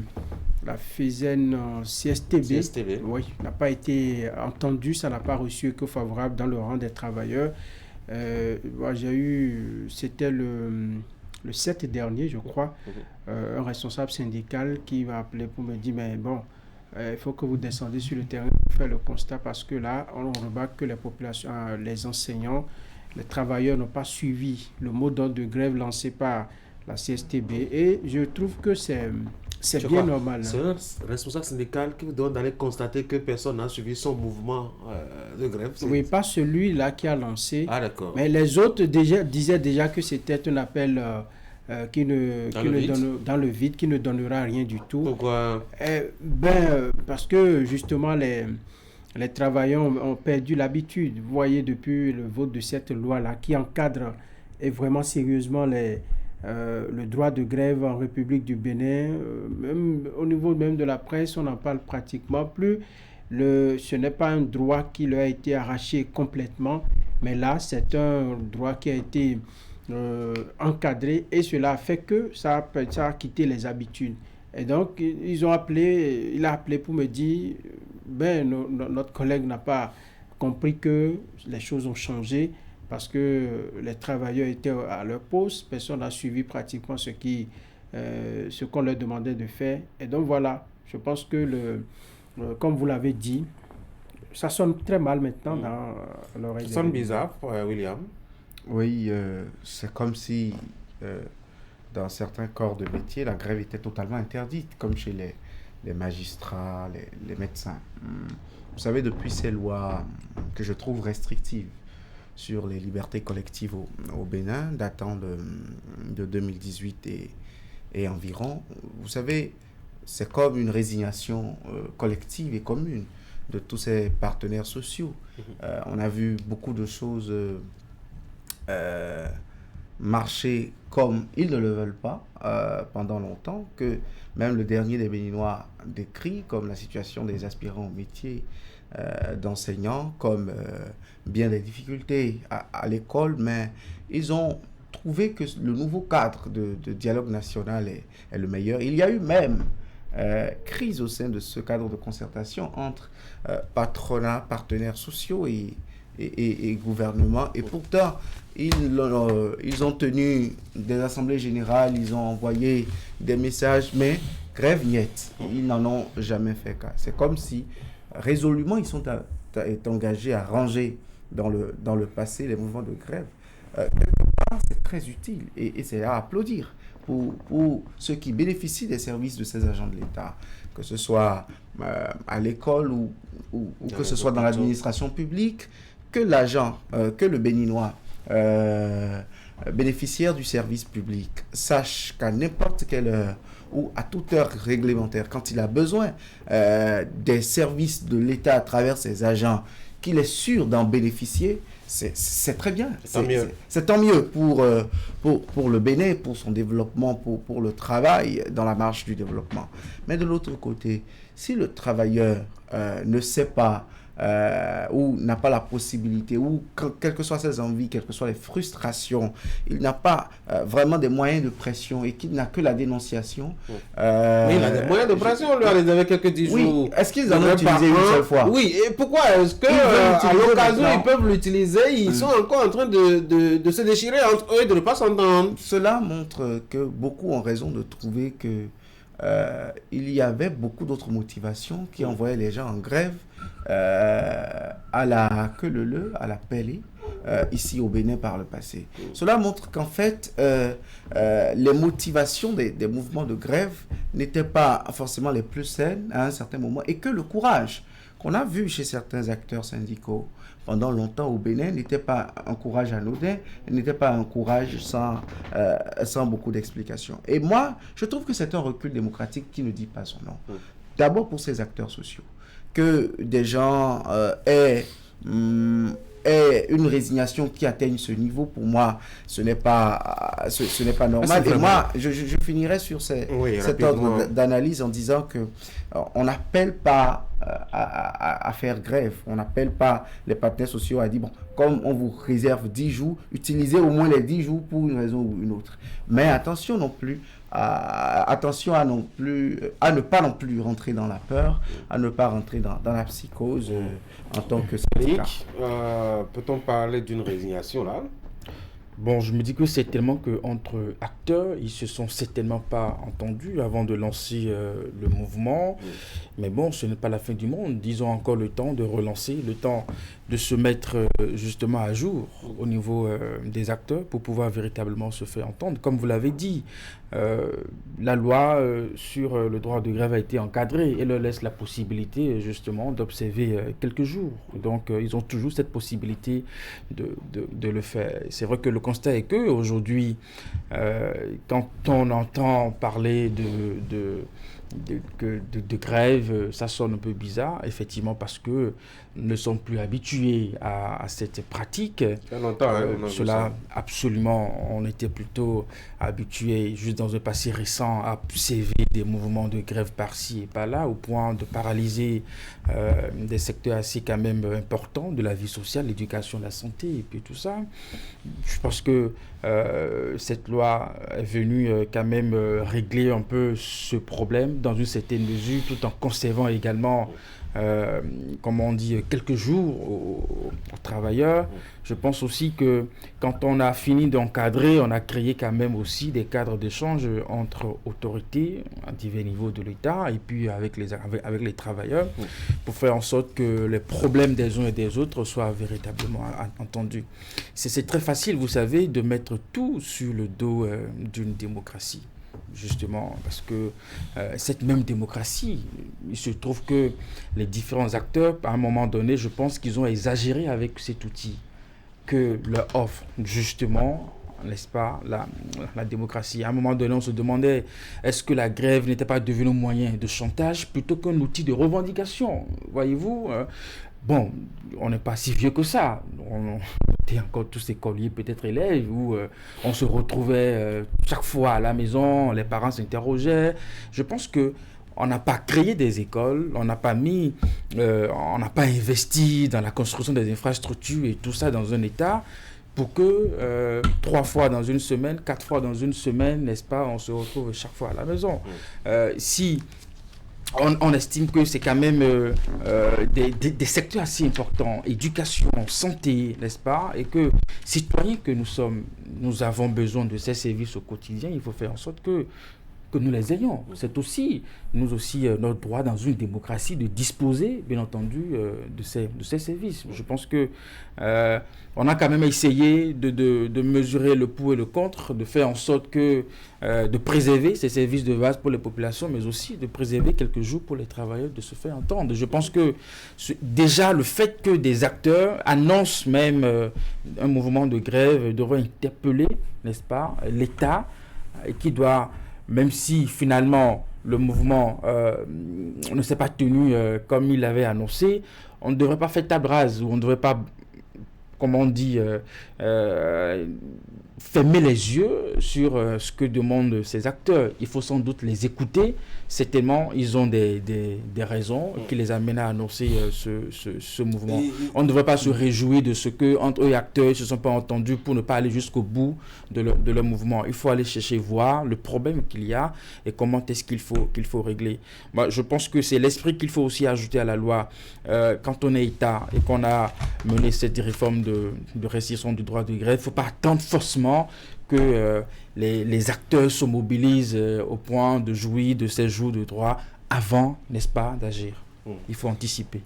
la FESEN CSTB, oui, n'a pas été entendu, ça n'a pas reçu que favorable dans le rang des travailleurs. C'était le 7 dernier, je crois, un responsable syndical qui m'a appelé pour me dire, mais bon, il faut que vous descendez sur le terrain pour faire le constat parce que là, on remarque que les populations, les enseignants, les travailleurs n'ont pas suivi le mot d'ordre de grève lancé par la CSTB et je trouve que c'est bien normal. C'est un responsable syndical qui vous donne d'aller constater que personne n'a suivi son mouvement de grève. Oui, pas celui-là qui a lancé. Ah, d'accord. Mais les autres disaient déjà que c'était un appel qui ne dans le vide, qui ne donnera rien du tout. Pourquoi? Parce que justement les travailleurs ont perdu l'habitude. Vous voyez, depuis le vote de cette loi-là qui encadre et vraiment sérieusement le droit de grève en République du Bénin, même au niveau même de la presse, on n'en parle pratiquement plus. Ce n'est pas un droit qui leur a été arraché complètement, mais là, c'est un droit qui a été encadré et cela a fait que ça a quitté les habitudes. Et donc, il a appelé pour me dire, notre collègue n'a pas compris que les choses ont changé parce que les travailleurs étaient à leur poste, personne n'a suivi pratiquement ce qu'on leur demandait de faire. Et donc voilà, je pense que comme vous l'avez dit, ça sonne très mal maintenant dans l'oreille. Ça sonne bizarre, William. Oui, c'est comme si dans certains corps de métier, la grève était totalement interdite, comme chez les magistrats, les médecins. Vous savez, depuis ces lois que je trouve restrictives sur les libertés collectives au Bénin, datant de 2018 et environ, vous savez, c'est comme une résignation collective et commune de tous ces partenaires sociaux. On a vu beaucoup de choses marcher comme ils ne le veulent pas pendant longtemps, que même le dernier des Béninois décrit, comme la situation des aspirants au métier d'enseignants, comme bien des difficultés à l'école, mais ils ont trouvé que le nouveau cadre de dialogue national est le meilleur. Il y a eu même crise au sein de ce cadre de concertation entre patronat, partenaires sociaux et gouvernement, et pourtant ils ont tenu des assemblées générales, ils ont envoyé des messages, mais grève niette, ils n'en ont jamais fait cas. C'est comme si résolument ils sont engagés à ranger dans le passé les mouvements de grève. Quelque part, c'est très utile et c'est à applaudir pour ceux qui bénéficient des services de ces agents de l'État, que ce soit à l'école ou que ce soit dans l'administration publique, que l'agent, que le Béninois bénéficiaire du service public sache qu'à n'importe quelle heure ou à toute heure réglementaire, quand il a besoin des services de l'État à travers ses agents, qu'il est sûr d'en bénéficier, c'est très bien. C'est tant mieux pour le Bénin, pour son développement, pour le travail dans la marche du développement. Mais de l'autre côté, si le travailleur ne sait pas ou n'a pas la possibilité, ou quelles que soient ses envies, quelles que soient les frustrations, il n'a pas vraiment des moyens de pression et qu'il n'a que la dénonciation. Oui, il a des moyens de pression, on lui a réservé quelques 10 jours. Oui, est-ce qu'ils en ont utilisé une seule fois? Oui, et pourquoi est-ce qu'à l'occasion ils peuvent l'utiliser? Ils sont encore en train de se déchirer entre eux et de ne pas s'entendre. Cela montre que beaucoup ont raison de trouver que il y avait beaucoup d'autres motivations qui envoyaient les gens en grève à la queue-leu-leu, à la pelle, ici au Bénin par le passé. Cela montre qu'en fait, les motivations des mouvements de grève n'étaient pas forcément les plus saines à un certain moment et que le courage qu'on a vu chez certains acteurs syndicaux pendant longtemps au Bénin n'était pas un courage anodin, n'était pas un courage sans beaucoup d'explications. Et moi, je trouve que c'est un recul démocratique qui ne dit pas son nom. D'abord pour ces acteurs sociaux, que des gens aient une résignation qui atteigne ce niveau, pour moi, ce n'est pas normal. Et moi, je finirai sur cet ordre d'analyse en disant que on n'appelle pas à faire grève, on n'appelle pas les partenaires sociaux à dire, bon, comme on vous réserve 10 jours, utilisez au moins les 10 jours pour une raison ou une autre. Mais attention non plus, attention à ne pas non plus rentrer dans la peur, à ne pas rentrer dans la psychose en tant que syndicat. Peut-on parler d'une résignation là? Bon, je me dis que certainement qu'entre acteurs, ils se sont certainement pas entendus avant de lancer le mouvement. Mais bon, ce n'est pas la fin du monde. Ils ont encore le temps de relancer, le temps de se mettre justement à jour au niveau des acteurs pour pouvoir véritablement se faire entendre. Comme vous l'avez dit, la loi sur le droit de grève a été encadrée et leur laisse la possibilité justement d'observer quelques jours. Donc, ils ont toujours cette possibilité de le faire. C'est vrai que le constat est qu'aujourd'hui, quand on entend parler de grève, ça sonne un peu bizarre, effectivement, parce que nous ne sommes plus habitués à cette pratique. Cela, absolument, on était plutôt habitués, juste dans un passé récent, à observer des mouvements de grève par-ci et par-là, au point de paralyser des secteurs assez quand même importants de la vie sociale, l'éducation, la santé, et puis tout ça. Je pense que cette loi est venue quand même régler un peu ce problème dans une certaine mesure, tout en conservant également, comme on dit, quelques jours aux travailleurs. Je pense aussi que quand on a fini d'encadrer, on a créé quand même aussi des cadres d'échange entre autorités à divers niveaux de l'État et puis avec les travailleurs pour faire en sorte que les problèmes des uns et des autres soient véritablement entendus. C'est très facile, vous savez, de mettre tout sur le dos d'une démocratie. Justement, parce que cette même démocratie, il se trouve que les différents acteurs, à un moment donné, je pense qu'ils ont exagéré avec cet outil que leur offre, justement, n'est-ce pas, la démocratie. À un moment donné, on se demandait, est-ce que la grève n'était pas devenue un moyen de chantage plutôt qu'un outil de revendication, voyez-vous Bon, on n'est pas si vieux que ça. On était encore tous écoliers, peut-être élèves, où on se retrouvait chaque fois à la maison, les parents s'interrogeaient. Je pense qu'on n'a pas créé des écoles, on n'a pas investi dans la construction des infrastructures et tout ça dans un État pour que 3 fois dans une semaine, 4 fois dans une semaine, n'est-ce pas, on se retrouve chaque fois à la maison. Si on estime que c'est quand même des secteurs assez importants, éducation, santé, n'est-ce pas, et que citoyens que nous sommes, nous avons besoin de ces services au quotidien, il faut faire en sorte que nous les ayons. C'est aussi, nous aussi, notre droit dans une démocratie de disposer, bien entendu, de ces services. Je pense que on a quand même essayé de mesurer le pour et le contre, de faire en sorte de préserver ces services de base pour les populations, mais aussi de préserver quelques jours pour les travailleurs, de se faire entendre. Je pense que déjà le fait que des acteurs annoncent même un mouvement de grève devrait interpeller, n'est-ce pas, l'État qui doit, même si finalement le mouvement ne s'est pas tenu comme il l'avait annoncé, on ne devrait pas faire table rase, ou on ne devrait pas, comme on dit, fermer les yeux sur ce que demandent ces acteurs. Il faut sans doute les écouter. Certainement, ils ont des raisons qui les amènent à annoncer ce mouvement. On ne devrait pas se réjouir de ce que entre eux et acteurs, ils ne se sont pas entendus pour ne pas aller jusqu'au bout de leur mouvement. Il faut aller chercher, voir le problème qu'il y a et comment est-ce qu'il faut régler. Moi, je pense que c'est l'esprit qu'il faut aussi ajouter à la loi. Quand on est État et qu'on a mené cette réforme de restriction du droit de grève, il ne faut pas attendre forcément que les acteurs se mobilisent au point de jouir de ces jours de droit avant, n'est-ce pas, d'agir. Il faut anticiper.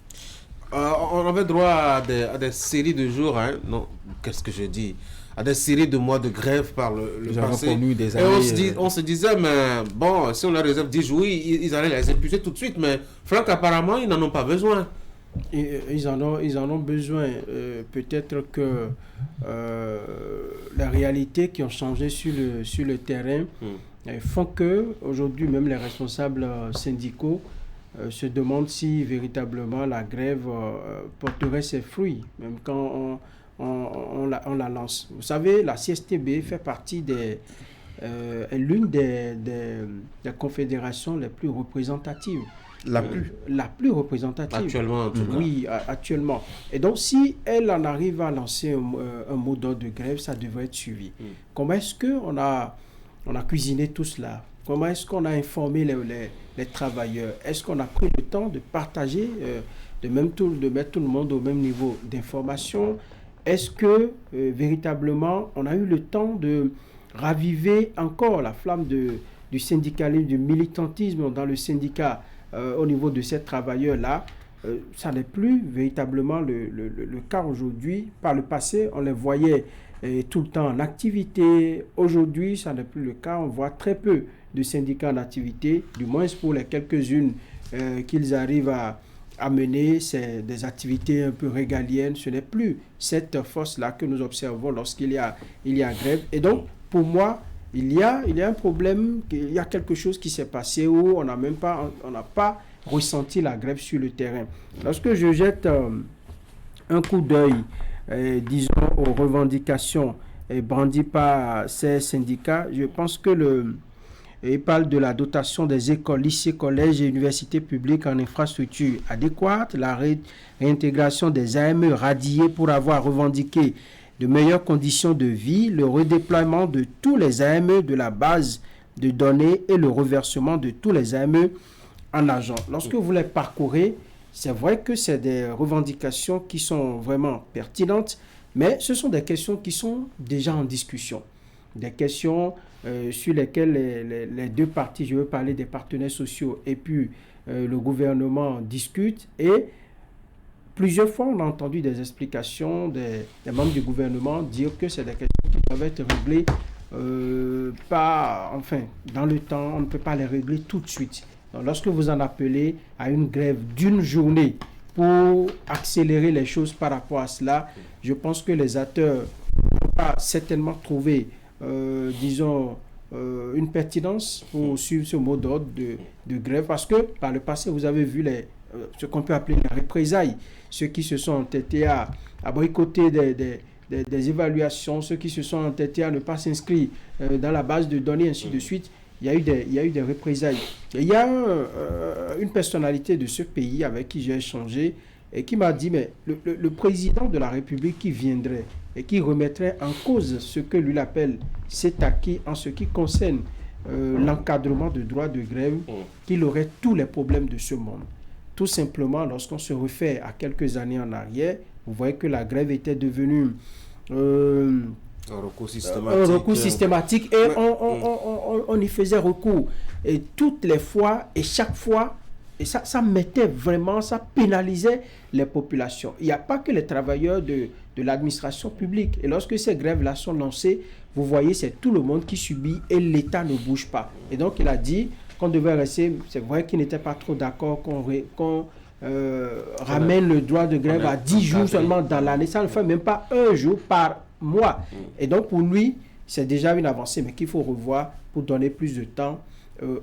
On avait droit à des séries de jours, hein, non, qu'est-ce que je dis, à des séries de mois de grève par le passé. Des années, et on se disait, mais bon, si on leur réserve 10 jours, ils allaient les épuiser tout de suite, mais Franck, apparemment, ils n'en ont pas besoin. Ils en ont besoin. Peut-être que les réalités qui ont changé sur le terrain font que aujourd'hui même les responsables syndicaux se demandent si véritablement la grève porterait ses fruits, même quand on la lance. Vous savez, la CSTB fait partie l'une des confédérations les plus représentatives. La plus représentative. Actuellement, en tout cas. Oui, actuellement. Et donc, si elle en arrive à lancer un mot d'ordre de grève, ça devrait être suivi. Comment est-ce qu'on a cuisiné tout cela? Comment est-ce qu'on a informé les travailleurs? Est-ce qu'on a pris le temps de partager, de mettre tout le monde au même niveau d'information? Est-ce que, véritablement, on a eu le temps de raviver encore la flamme du syndicalisme, du militantisme dans le syndicat au niveau de ces travailleurs-là? Ça n'est plus véritablement le cas aujourd'hui. Par le passé, on les voyait tout le temps en activité. Aujourd'hui, ça n'est plus le cas. On voit très peu de syndicats en activité, du moins pour les quelques-unes qu'ils arrivent à mener. C'est des activités un peu régaliennes. Ce n'est plus cette force-là que nous observons lorsqu'il y a grève. Et donc, pour moi, il y a un problème, il y a quelque chose qui s'est passé où on n'a pas ressenti la grève sur le terrain. Lorsque je jette un coup d'œil, disons, aux revendications brandies par ces syndicats, je pense que il parle de la dotation des écoles, lycées, collèges et universités publiques en infrastructures adéquates, la réintégration des AME radiés pour avoir revendiqué de meilleures conditions de vie, le redéploiement de tous les AME de la base de données et le reversement de tous les AME en argent. Lorsque vous les parcourez, c'est vrai que c'est des revendications qui sont vraiment pertinentes, mais ce sont des questions qui sont déjà en discussion. Des questions sur lesquelles les deux parties, je veux parler des partenaires sociaux et puis le gouvernement discute. Et plusieurs fois, on a entendu des explications des membres du gouvernement dire que c'est des questions qui doivent être réglées dans le temps. On ne peut pas les régler tout de suite. Donc, lorsque vous en appelez à une grève d'une journée pour accélérer les choses par rapport à cela, je pense que les acteurs n'ont pas certainement trouvé une pertinence pour suivre ce mot d'ordre de grève, parce que par le passé, vous avez vu ce qu'on peut appeler les représailles, ceux qui se sont entêtés à boycotter des évaluations, ceux qui se sont entêtés à ne pas s'inscrire dans la base de données, ainsi de suite. Il y a eu des représailles. Et il y a une personnalité de ce pays avec qui j'ai échangé et qui m'a dit, mais le président de la République qui viendrait et qui remettrait en cause ce que lui appelle cet acquis en ce qui concerne l'encadrement de droits de grève, qu'il aurait tous les problèmes de ce monde. Tout simplement, lorsqu'on se réfère à quelques années en arrière, vous voyez que la grève était devenue un recours systématique et on y faisait recours. Et toutes les fois, et chaque fois, et ça mettait vraiment, ça pénalisait les populations. Il n'y a pas que les travailleurs de l'administration publique. Et lorsque ces grèves-là sont lancées, vous voyez, c'est tout le monde qui subit et l'État ne bouge pas. Et donc, il a dit qu'on devait rester, c'est vrai qu'il n'était pas trop d'accord qu'on ramène le droit de grève à 10 jours seulement dans l'année. Ça ne fait même pas un jour par mois. Et donc, pour lui, c'est déjà une avancée, mais qu'il faut revoir pour donner plus de temps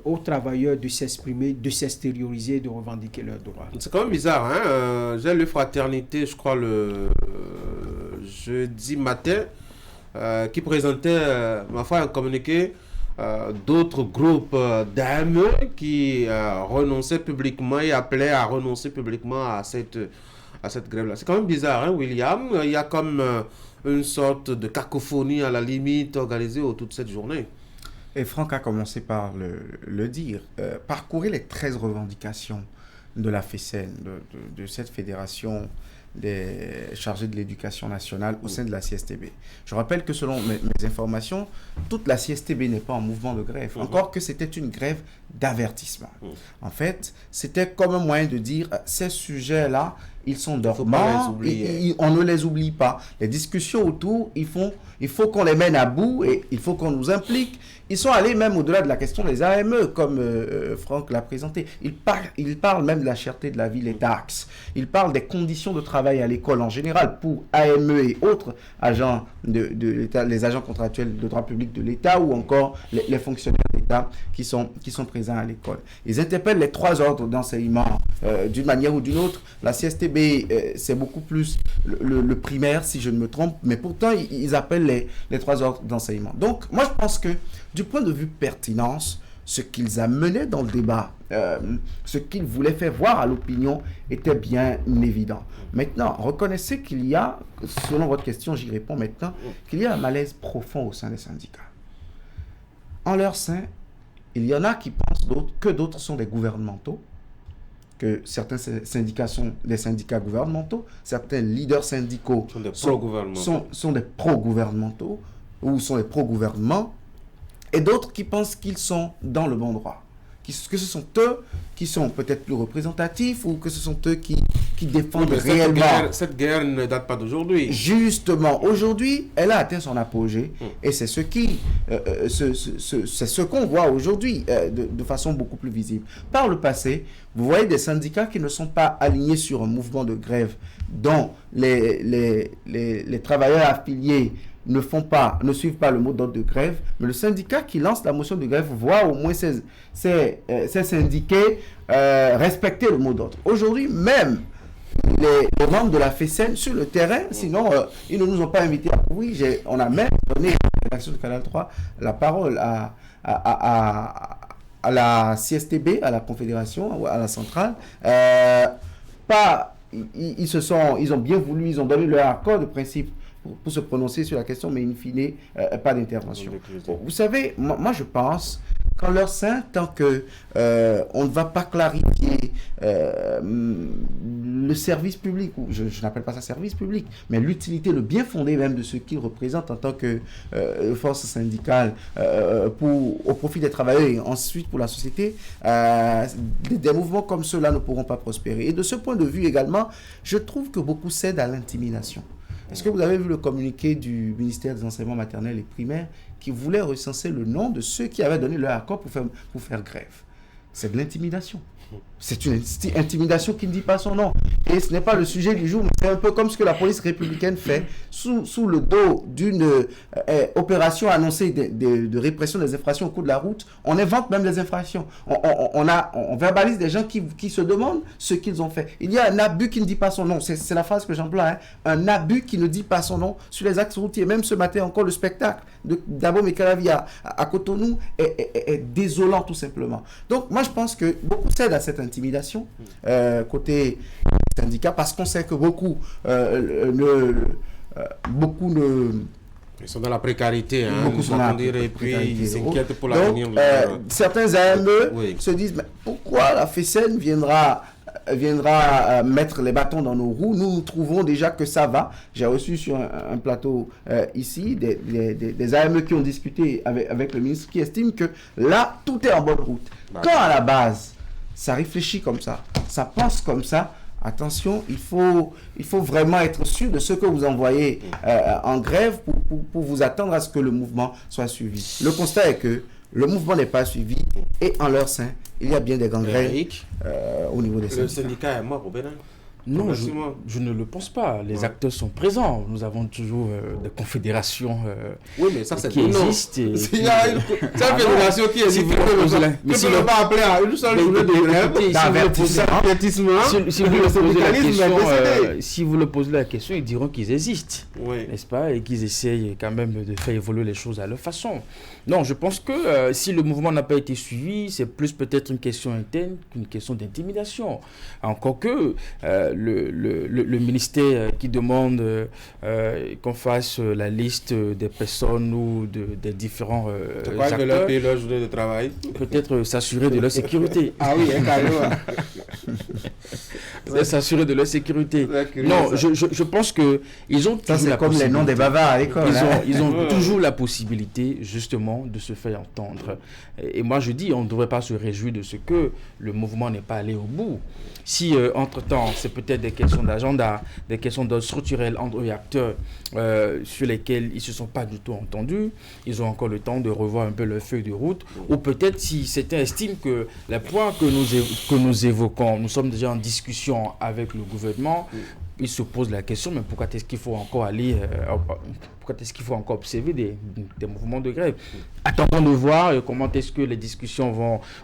aux travailleurs de s'exprimer, de s'extérioriser, de revendiquer leurs droits. C'est quand même bizarre, hein. J'ai lu Fraternité, je crois, le jeudi matin, qui présentait, ma foi, un communiqué d'autres groupes d'AME qui renonçaient publiquement et appelaient à renoncer publiquement à cette grève-là. C'est quand même bizarre, hein, William. Il y a comme une sorte de cacophonie à la limite organisée autour de cette journée. Et Franck a commencé par le dire. Parcourir les 13 revendications de la FESEN, de cette fédération des chargés de l'éducation nationale au sein de la CSTB. Je rappelle que selon mes informations, toute la CSTB n'est pas en mouvement de grève, encore que c'était une grève d'avertissement. En fait, c'était comme un moyen de dire, ces sujets-là, ils sont dormants, on ne les oublie pas. Les discussions autour, il faut qu'on les mène à bout et il faut qu'on nous implique. Ils sont allés même au-delà de la question des AME, comme Franck l'a présenté. Ils parlent même de la cherté de la vie, les taxes. Ils parlent des conditions de travail à l'école en général pour AME et autres agents de l'État, les agents contractuels de droit public de l'État ou encore les fonctionnaires d'État qui sont présents à l'école. Ils interpellent les 3 ordres d'enseignement d'une manière ou d'une autre. La CSTB, c'est beaucoup plus le primaire, si je ne me trompe, mais pourtant, ils appellent les 3 ordres d'enseignement. Donc, moi, je pense que du point de vue pertinence, ce qu'ils amenaient dans le débat, ce qu'ils voulaient faire voir à l'opinion était bien évident. Maintenant, reconnaissez qu'il y a, selon votre question, j'y réponds maintenant, qu'il y a un malaise profond au sein des syndicats. En leur sein, il y en a qui pensent que d'autres sont des gouvernementaux, que certains syndicats sont des syndicats gouvernementaux, certains leaders syndicaux sont des pro-gouvernementaux ou sont des pro-gouvernements, et d'autres qui pensent qu'ils sont dans le bon droit. Que ce sont eux qui sont peut-être plus représentatifs ou que ce sont eux qui défendent réellement. Cette guerre ne date pas d'aujourd'hui. Justement, aujourd'hui, elle a atteint son apogée et c'est ce qu'on voit aujourd'hui de façon beaucoup plus visible. Par le passé, vous voyez des syndicats qui ne sont pas alignés sur un mouvement de grève dont les travailleurs affiliés ne suivent pas le mot d'ordre de grève, mais le syndicat qui lance la motion de grève voit au moins ses syndiqués respecter le mot d'ordre. Aujourd'hui, même les membres de la FESEN sur le terrain, sinon ils ne nous ont pas invités à couvrir. On a même donné à la rédaction de Canal 3 la parole à la CSTB, à la Confédération, à la centrale. Ils ont bien voulu, ils ont donné leur accord de principe pour se prononcer sur la question, mais in fine, pas d'intervention. Vous savez, moi je pense qu'en leur sein, tant que on ne va pas clarifier le service public, ou je n'appelle pas ça service public, mais l'utilité, le bien fondé même de ce qu'ils représentent en tant que force syndicale au profit des travailleurs et ensuite pour la société, des mouvements comme ceux-là ne pourront pas prospérer. Et de ce point de vue également, je trouve que beaucoup cèdent à l'intimidation. Est-ce que vous avez vu le communiqué du ministère des Enseignements maternels et primaires qui voulait recenser le nom de ceux qui avaient donné leur accord pour faire grève? C'est de l'intimidation. C'est une intimidation qui ne dit pas son nom. Et ce n'est pas le sujet du jour, mais c'est un peu comme ce que la police républicaine fait sous le dos d'une opération annoncée de répression des infractions au cours de la route. On invente même des infractions. On verbalise des gens qui se demandent ce qu'ils ont fait. Il y a un abus qui ne dit pas son nom. C'est la phrase que j'emploie. Hein. Un abus qui ne dit pas son nom sur les axes routiers. Même ce matin encore, le spectacle d'Abo Mekalavi à Cotonou est désolant tout simplement. Donc moi je pense que beaucoup cèdent à cette intimidation côté syndicat parce qu'on sait que beaucoup ils sont dans la précarité, beaucoup sont dans la et puis ils s'inquiètent pour l'avenir. Certains AME se disent mais pourquoi la FESEN viendra mettre les bâtons dans nos roues. Nous trouvons déjà que ça va. J'ai reçu sur un plateau ici des AME qui ont discuté avec le ministre qui estiment que là tout est en bonne route. Quand à la base ça réfléchit comme ça, ça pense comme ça, attention, il faut vraiment être sûr de ce que vous envoyez en grève pour vous attendre à ce que le mouvement soit suivi. Le constat est que le mouvement n'est pas suivi et en leur sein, il y a bien des gangrènes au niveau des syndicats. Le syndicat est mort au Bénin? Non, je ne le pense pas. Les acteurs sont présents. Nous avons toujours des confédérations oui, mais ça, qui existent. S'il y a une fédération qui existe, mais si on pas appeler à une seule journée de grève, si vous le posez la question, ils diront qu'ils existent, n'est-ce pas, et qu'ils essayent quand même de faire évoluer les choses à leur façon. Non, je pense que si le mouvement n'a pas été suivi, c'est plus peut-être une question interne qu'une question d'intimidation. Encore que le ministère qui demande qu'on fasse la liste des personnes ou des différents acteurs, de leur payer leur journée de travail. Peut-être s'assurer de leur sécurité. Ah oui, carrément. S'assurer de leur sécurité. Non, je pense que ils ont ça, c'est comme les noms des bavards à l'école. Ils ont toujours la possibilité, justement, de se faire entendre. Et moi, je dis, on ne devrait pas se réjouir de ce que le mouvement n'est pas allé au bout. Si, entre-temps, c'est peut-être des questions d'agenda, des questions d'ordre structurel entre les acteurs sur lesquels ils ne se sont pas du tout entendus, ils ont encore le temps de revoir un peu leur feuille de route. Ou peut-être si certains estiment que les points que nous évoquons, nous sommes déjà en discussion avec le gouvernement, ils se posent la question, mais pourquoi est-ce qu'il faut encore aller, pourquoi est-ce qu'il faut encore observer des mouvements de grève? Attendons de voir comment est-ce que les discussions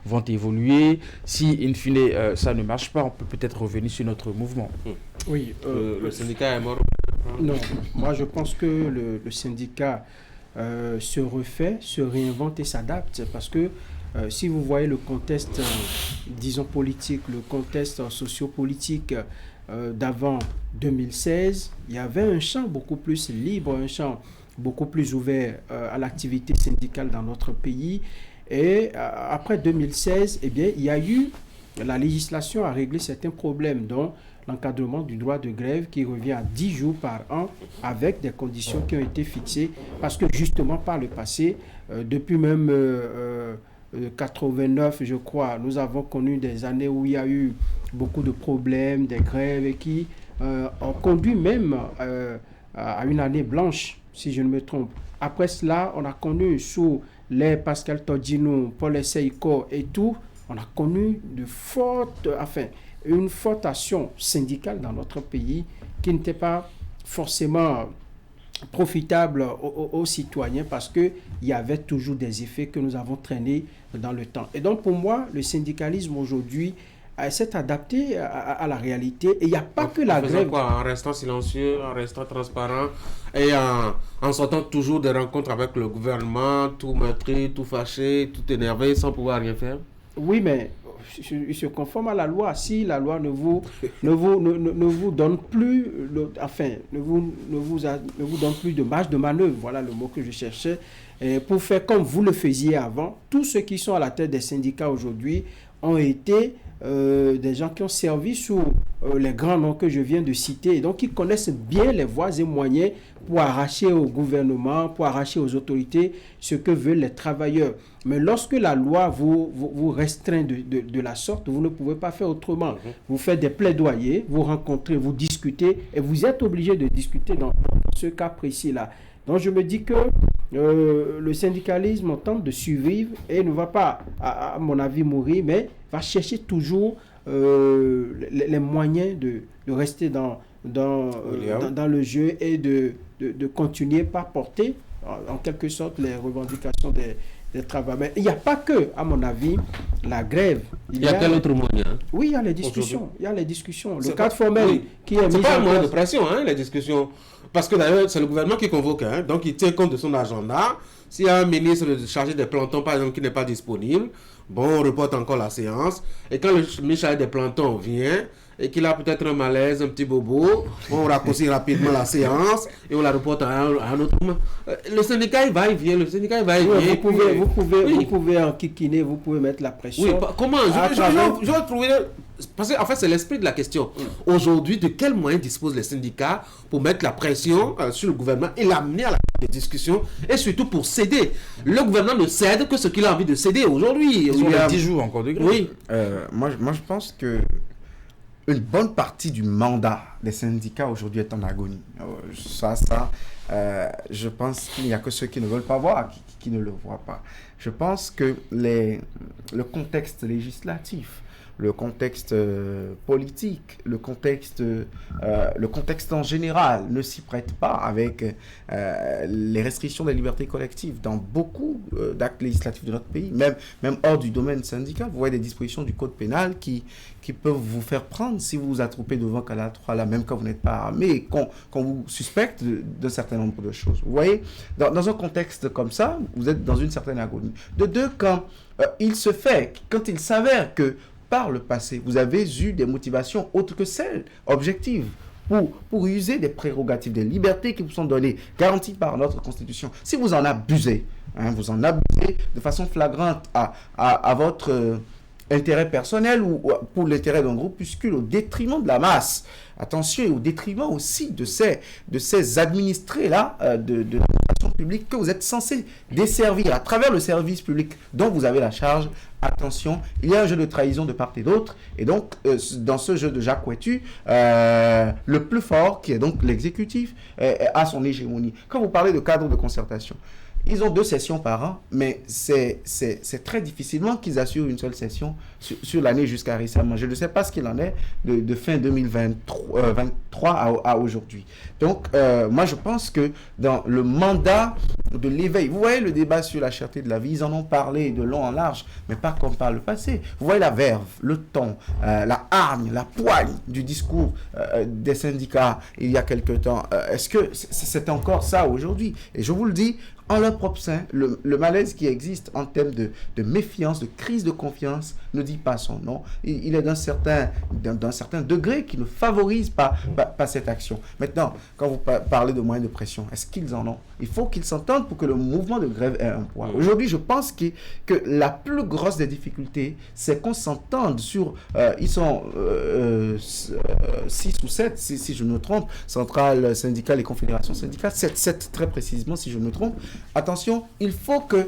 vont évoluer. Si, in fine, ça ne marche pas, on peut peut-être revenir sur notre mouvement. Oui. Le syndicat est mort? Non, moi je pense que le syndicat se refait, se réinvente et s'adapte parce que si vous voyez le contexte, disons politique, le contexte sociopolitique d'avant 2016, il y avait un champ beaucoup plus libre, un champ beaucoup plus ouvert à l'activité syndicale dans notre pays. Et après 2016, eh bien, il y a eu la législation à régler certains problèmes, dont l'encadrement du droit de grève qui revient à 10 jours par an avec des conditions qui ont été fixées parce que justement par le passé, depuis même 89, je crois, nous avons connu des années où il y a eu beaucoup de problèmes, des grèves et qui ont conduit même à une année blanche, si je ne me trompe. Après cela, on a connu sous les Pascal Todino, Paul Seiko et tout, on a connu une forte action syndicale dans notre pays qui n'était pas forcément profitable aux citoyens parce qu'il y avait toujours des effets que nous avons traînés dans le temps. Et donc pour moi, le syndicalisme aujourd'hui s'est adapté à la réalité et il n'y a pas que la grève. En restant silencieux, en restant transparent et en sortant toujours des rencontres avec le gouvernement, tout meurtri, tout fâché, tout énervé, sans pouvoir rien faire. Oui, mais il se conforme à la loi. Si la loi ne vous donne plus, ne vous donne plus de marge de manœuvre, voilà le mot que je cherchais, pour faire comme vous le faisiez avant, tous ceux qui sont à la tête des syndicats aujourd'hui ont été des gens qui ont servi sous les grands noms que je viens de citer, et donc ils connaissent bien les voies et moyens pour arracher au gouvernement, pour arracher aux autorités ce que veulent les travailleurs. Mais lorsque la loi vous restreint de la sorte, vous ne pouvez pas faire autrement. Vous faites des plaidoyers, vous rencontrez, vous discutez, et vous êtes obligé de discuter dans ce cas précis-là. Donc je me dis que le syndicalisme tente de survivre et ne va pas, à mon avis, mourir, mais va chercher toujours les moyens de rester dans le jeu et de continuer par porter en quelque sorte les revendications des travailleurs. Mais il n'y a pas que, à mon avis, la grève. Il y a quel autre moyen? Oui, il y a les discussions. Il y a les discussions. Le cadre formel qui est mis en place. C'est pas un moyen de pression, les discussions. Parce que d'ailleurs, c'est le gouvernement qui convoque. Donc, il tient compte de son agenda. S'il y a un ministre chargé des plantons, par exemple, qui n'est pas disponible, bon, on reporte encore la séance. Et quand le ministre chargé des plantons vient et qu'il a peut-être un malaise, un petit bobo, on raccourcit rapidement la séance et on la reporte à un autre moment. Le syndicat, il va et vient. Vous pouvez enquiquiner, vous pouvez mettre la pression. Oui, comment? Je vais trouver... Parce qu'en fait, c'est l'esprit de la question. Aujourd'hui, de quels moyens disposent les syndicats pour mettre la pression sur le gouvernement et l'amener à la discussion et surtout pour céder? Le gouvernement ne cède que ce qu'il a envie de céder aujourd'hui. Il y a 10 jours encore de grève. Oui. Moi, je pense que une bonne partie du mandat des syndicats aujourd'hui est en agonie. Je pense qu'il n'y a que ceux qui ne veulent pas voir, qui ne le voient pas. Je pense que le contexte législatif, le contexte politique, le contexte en général ne s'y prête pas avec les restrictions des libertés collectives dans beaucoup d'actes législatifs de notre pays, même hors du domaine syndical. Vous voyez des dispositions du code pénal qui peuvent vous faire prendre si vous vous attroupez devant Canal 3, là, même quand vous n'êtes pas armé, et qu'on vous suspecte d'un certain nombre de choses. Vous voyez, dans un contexte comme ça, vous êtes dans une certaine agonie. De deux, quand il s'avère que par le passé, vous avez eu des motivations autres que celles objectives pour user des prérogatives, des libertés qui vous sont données, garanties par notre Constitution. Si vous en abusez, vous en abusez de façon flagrante à votre intérêt personnel ou pour l'intérêt d'un groupuscule au détriment de la masse, attention, et au détriment aussi de ces administrés-là de l'administration publique que vous êtes censés desservir à travers le service public dont vous avez la charge. Attention, il y a un jeu de trahison de part et d'autre, et donc dans ce jeu de Jacques Couetu, le plus fort, qui est donc l'exécutif, a son hégémonie. Quand vous parlez de cadre de concertation, ils ont 2 sessions par an, mais c'est très difficilement qu'ils assurent une seule session sur l'année jusqu'à récemment. Je ne sais pas ce qu'il en est de fin 2023 à aujourd'hui. Donc, moi, je pense que dans le mandat de l'éveil, vous voyez le débat sur la cherté de la vie, ils en ont parlé de long en large, mais pas comme par le passé. Vous voyez la verve, le ton, la hargne, la poigne du discours des syndicats il y a quelque temps. Est-ce que c'est encore ça aujourd'hui? Et je vous le dis, en leur propre sein, le malaise qui existe en termes de méfiance, de crise de confiance, ne dit pas son nom. Il est d'un certain degré qui ne favorise pas cette action. Maintenant, quand vous parlez de moyens de pression, est-ce qu'ils en ont? Il faut qu'ils s'entendent pour que le mouvement de grève ait un poids. Aujourd'hui, je pense que la plus grosse des difficultés, c'est qu'on s'entende sur... ils sont 6 ou 7, si je me trompe, centrales syndicales et confédérations syndicales, 7 très précisément, si je me trompe. Attention, il faut que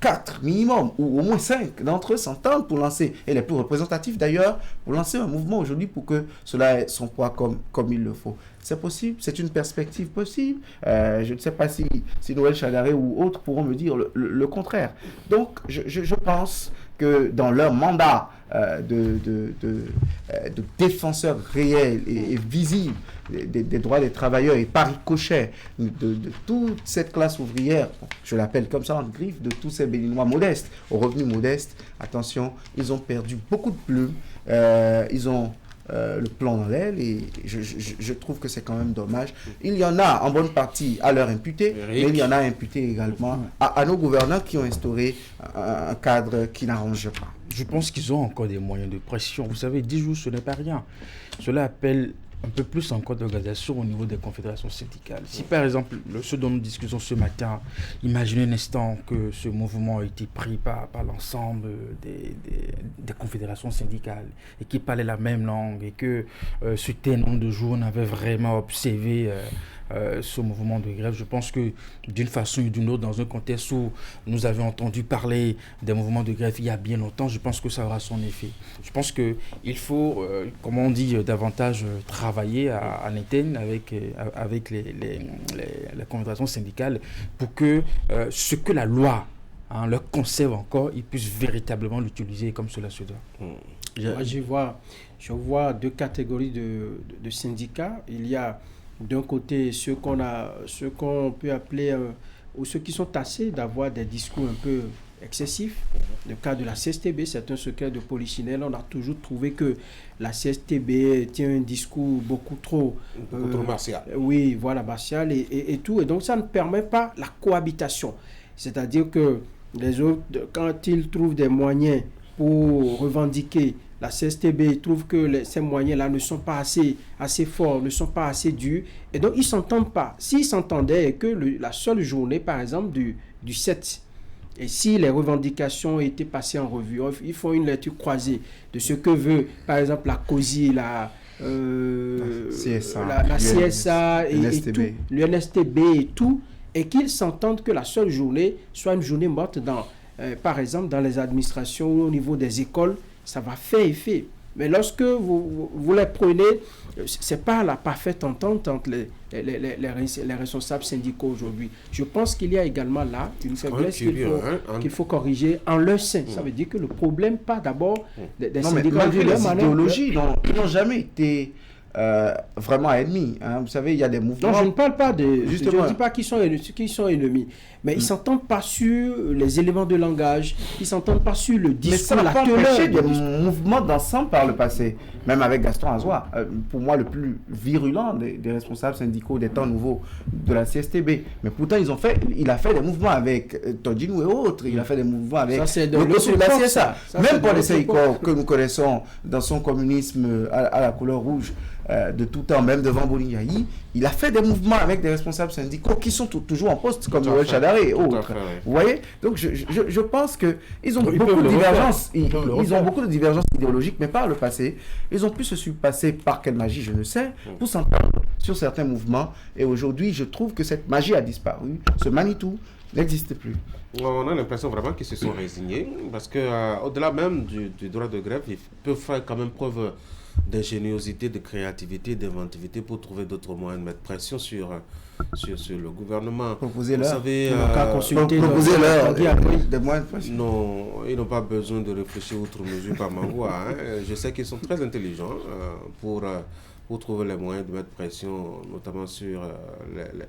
4 minimum, ou au moins 5 d'entre eux s'entendent pour lancer, et les plus représentatifs d'ailleurs, pour lancer un mouvement aujourd'hui pour que cela ait son poids comme il le faut. C'est possible, c'est une perspective possible. Je ne sais pas si Noël Chadaré ou autres pourront me dire le contraire. Donc, je pense que dans leur mandat de défenseurs réels et visibles des droits des travailleurs et par ricochet de toute cette classe ouvrière, je l'appelle comme ça en griffe, de tous ces Béninois modestes, aux revenus modestes, attention, ils ont perdu beaucoup de plumes, ils ont le plomb dans l'aile et je trouve que c'est quand même dommage. Il y en a en bonne partie à leur imputer, mais il y en a imputé également à nos gouvernants qui ont instauré un cadre qui n'arrange pas. Je pense qu'ils ont encore des moyens de pression. Vous savez, 10 jours, ce n'est pas rien. Cela appelle un peu plus encore d'organisation au niveau des confédérations syndicales. Si par exemple, ce dont nous discutons ce matin, imaginez un instant que ce mouvement a été pris par l'ensemble des confédérations syndicales et qui parlaient la même langue et que ce nombre de jours on avait vraiment observé ce mouvement de grève. Je pense que d'une façon ou d'une autre, dans un contexte où nous avions entendu parler des mouvements de grève il y a bien longtemps, je pense que ça aura son effet. Je pense qu'il faut, comme on dit, davantage travailler en interne avec les confédérations syndicales pour que ce que la loi leur conserve encore, ils puissent véritablement l'utiliser comme cela se doit. Moi, je vois deux catégories de syndicats. Il y a d'un côté ceux qu'on peut appeler ou ceux qui sont tassés d'avoir des discours un peu excessifs. Le cas de la CSTB, c'est un secret de polichinelle. On a toujours trouvé que la CSTB tient un discours beaucoup trop martial. Oui, voilà, martial et tout. Et donc ça ne permet pas la cohabitation. C'est-à-dire que les autres, quand ils trouvent des moyens pour revendiquer, la CSTB trouve que ces moyens-là ne sont pas assez forts, ne sont pas assez durs, et donc ils ne s'entendent pas. S'ils s'entendaient que la seule journée, par exemple, du 7, et si les revendications étaient passées en revue, ils font une lecture croisée de ce que veut, par exemple, la COSI, la CSA, et tout, l'UNSTB et tout, et qu'ils s'entendent que la seule journée soit une journée morte par exemple, dans les administrations ou au niveau des écoles, ça va faire effet. Mais lorsque vous les prenez, ce n'est pas la parfaite entente entre les responsables syndicaux aujourd'hui. Je pense qu'il y a également là une faiblesse qu'il faut corriger en leur sein. Ça veut dire que le problème, pas d'abord des syndicats. Malgré les idéologies, ils n'ont jamais été vraiment ennemis. Vous savez, il y a des mouvements... Non, je ne parle pas je ne dis pas qu'ils sont ennemis. Mais ils ne s'entendent pas sur les éléments de langage, ils ne s'entendent pas sur le discours, la teneur. Mais ça n'a pas empêché des mouvements d'ensemble par le passé, même avec Gaston Azoua, pour moi le plus virulent des responsables syndicaux des temps nouveaux de la CSTB. Mais pourtant, il a fait des mouvements avec Todjinou et autres, il a fait des mouvements avec la CSA. Même Paul Seykor, que nous connaissons dans son communisme à la couleur rouge, de tout temps, même devant Bolignaï, il a fait des mouvements avec des responsables syndicaux qui sont toujours en poste, comme Noël Chadaré et autres. Vous voyez? Donc je pense qu'ils ont beaucoup de divergences. Ils ont beaucoup de divergences idéologiques, mais par le passé, ils ont pu se surpasser par quelle magie, je ne sais, pour s'entendre sur certains mouvements. Et aujourd'hui, je trouve que cette magie a disparu. Ce Manitou n'existe plus. On a l'impression vraiment qu'ils se sont résignés, parce qu'au-delà même du droit de grève, ils peuvent faire quand même preuve d'ingéniosité, de créativité, d'inventivité pour trouver d'autres moyens de mettre pression sur le gouvernement. Proposez-leur. Vous savez, proposez-leur des moyens de pression. Non, ils n'ont pas besoin de réfléchir outre mesure par Mangoua. Je sais qu'ils sont très intelligents pour trouver les moyens de mettre pression, notamment sur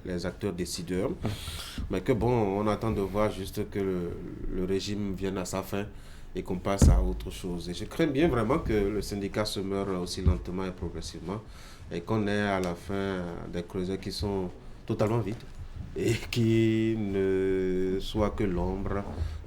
les acteurs décideurs. Mais que bon, on attend de voir juste que le régime vienne à sa fin et qu'on passe à autre chose. Et je crains bien vraiment que le syndicat se meure aussi lentement et progressivement et qu'on ait à la fin des creusets qui sont totalement vides et qui ne soient que l'ombre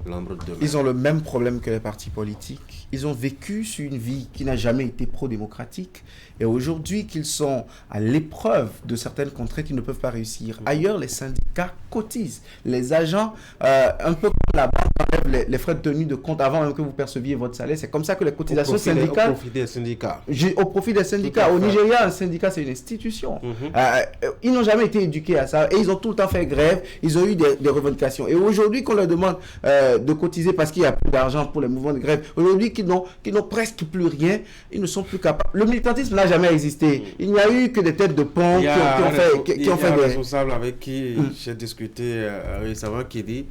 de... Ils ont le même problème que les partis politiques. Ils ont vécu sur une vie qui n'a jamais été pro-démocratique et aujourd'hui qu'ils sont à l'épreuve de certaines contraintes, ils ne peuvent pas réussir. Ailleurs, les syndicats cotisent. Les agents, un peu comme la banque enlève les frais de tenue de compte avant même que vous perceviez votre salaire. C'est comme ça que les cotisations syndicales... Au profit des syndicats. Au profit des syndicats. Au Nigeria, un syndicat, c'est une institution. Ils n'ont jamais été éduqués à ça et ils ont tout le temps fait grève. Ils ont eu des revendications. Et aujourd'hui, qu'on leur demande de cotiser parce qu'il n'y a plus d'argent pour les mouvements de grève, aujourd'hui, qui n'ont presque plus rien, ils ne sont plus capables. Le militantisme n'a jamais existé. Il n'y a eu que des têtes de pont qui ont fait des... responsable avec qui j'ai discuté récemment qui dit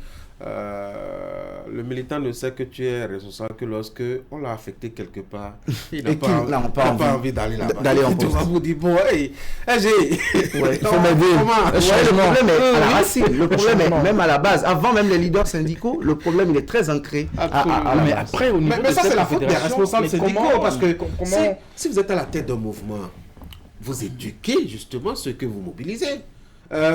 le militant ne sait que tu es responsable que lorsque on l'a affecté quelque part. Il Et qu'il n'a pas envie d'aller là-bas. d'aller en poste. Vous dire, bon, hey, j'ai... Ouais, il faut m'aider. Le problème est à la racine. Le problème est même à la base. Avant même les leaders syndicaux, le problème il est très ancré à la mais base. après, au niveau mais ça, c'est la faute des responsables syndicaux. Parce que comment... si vous êtes à la tête d'un mouvement, vous éduquez justement ceux que vous mobilisez.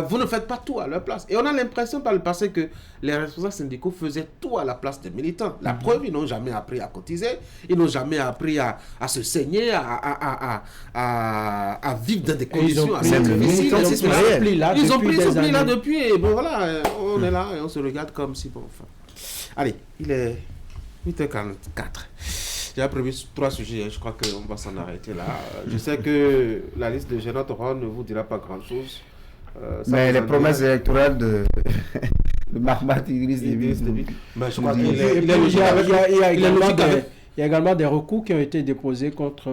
Vous ne faites pas tout à leur place. Et on a l'impression par le passé que les responsables syndicaux faisaient tout à la place des militants. La preuve, ils n'ont jamais appris à cotiser, ils n'ont jamais appris à se saigner, à vivre dans des conditions assez difficiles. Ils ont pris ce pli-là depuis. Et bon, voilà, on est là et on se regarde comme si... Bon, enfin. Allez, il est 8h44. J'ai prévu 3 sujets, je crois qu'on va s'en arrêter là. Je sais que la liste de Génote Roy ne vous dira pas grand-chose. Mais les promesses électorales de Mahmat Idriss Déby, je crois qu'il y a également des recours qui ont été déposés contre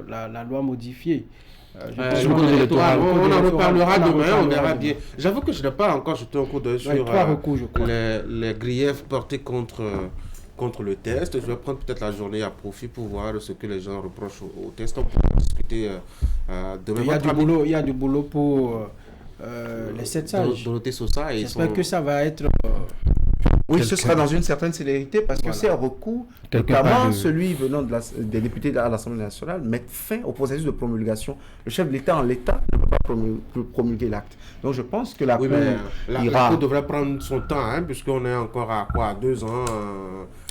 la loi modifiée. On en reparlera demain, on verra bien. J'avoue que je n'ai pas encore jeté un coup d'œil sur les griefs portés contre le test. Je vais prendre peut-être la journée à profit pour voir ce que les gens reprochent au test. On pourra discuter demain. Il y a du boulot pour... les 7 sages. Dorothée Sosa et j'espère que ça va être... Oui, ce sera dans une certaine célérité parce que c'est un recours, notamment celui venant des députés à l'Assemblée nationale, mettre fin au processus de promulgation. Le chef de l'État en l'état ne peut pas promulguer l'acte. Donc je pense que la Cour la Cour devrait prendre son temps, hein, puisqu'on est encore à 2 ans.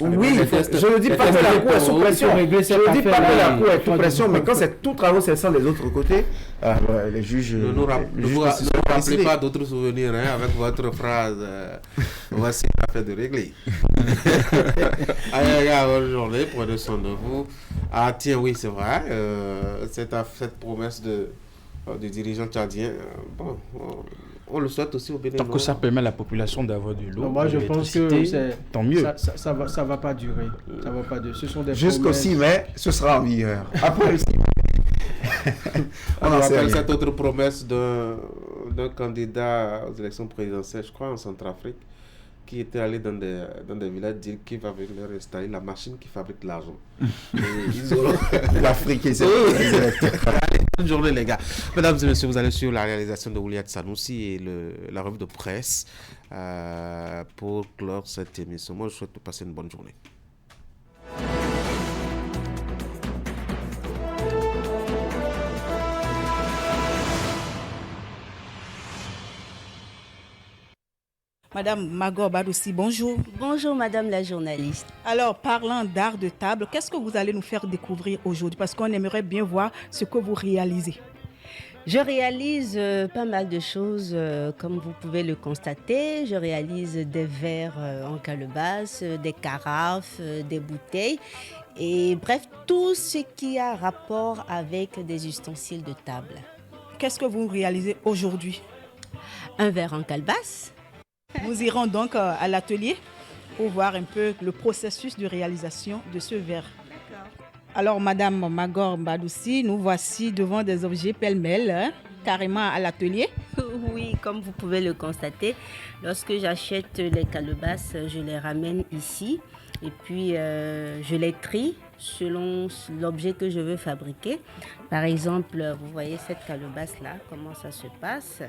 Oui, je ne dis pas que la Cour est sous pression. Je ne dis pas que la Cour est sous pression, mais quand c'est tout travaux cessant des autres côtés, les juges... Ne nous rappelez pas d'autres souvenirs avec votre phrase. Voici l'affaire de régler. Allez, bonne journée, prenez soin de vous. Ah tiens, oui, c'est vrai, cette promesse du dirigeant tchadien, bon, on le souhaite aussi au Bénin. Tant que ça permet à la population d'avoir de l'eau, moi je pense que tant mieux. Ça va pas durer. Ça va pas durer. Ce sont des jusqu'au 6 mai, ce sera en vigueur. Après le 6 mai. On rappelle cette autre promesse d'un candidat aux élections présidentielles, je crois, en Centrafrique, qui était allé dans des villages dire qu'il va venir leur installer la machine qui fabrique l'argent. L'Afrique est bonne journée les gars. Mesdames et messieurs, vous allez suivre la réalisation de Ouliat Sanoussi et la revue de presse pour clore cette émission. Moi, je souhaite passer une bonne journée. Madame Magor Badoussi, bonjour. Bonjour Madame la journaliste. Alors, parlant d'art de table, qu'est-ce que vous allez nous faire découvrir aujourd'hui? Parce qu'on aimerait bien voir ce que vous réalisez. Je réalise pas mal de choses, comme vous pouvez le constater. Je réalise des verres en calebasse, des carafes, des bouteilles. Et bref, tout ce qui a rapport avec des ustensiles de table. Qu'est-ce que vous réalisez aujourd'hui? Un verre en calebasse. Nous irons donc à l'atelier pour voir un peu le processus de réalisation de ce verre. D'accord. Alors, Madame Magor Badoussi, nous voici devant des objets pêle-mêle, carrément à l'atelier. Oui, comme vous pouvez le constater, lorsque j'achète les calebasses, je les ramène ici et puis je les trie selon l'objet que je veux fabriquer. Par exemple, vous voyez cette calebasse-là, comment ça se passe.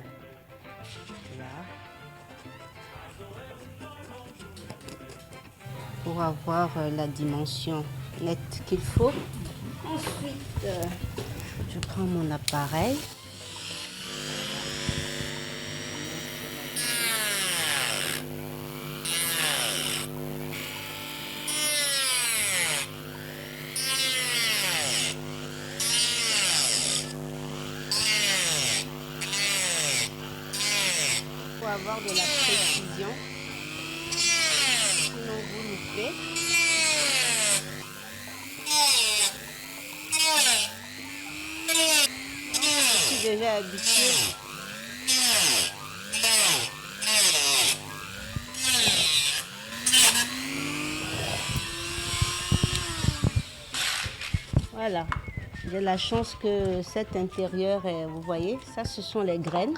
Là. Pour avoir la dimension nette qu'il faut. Ensuite, je prends mon appareil. Il faut avoir de la précision. Sinon, vous loupez. Je suis déjà habituée. Voilà. J'ai la chance que cet intérieur, vous voyez, ça ce sont les graines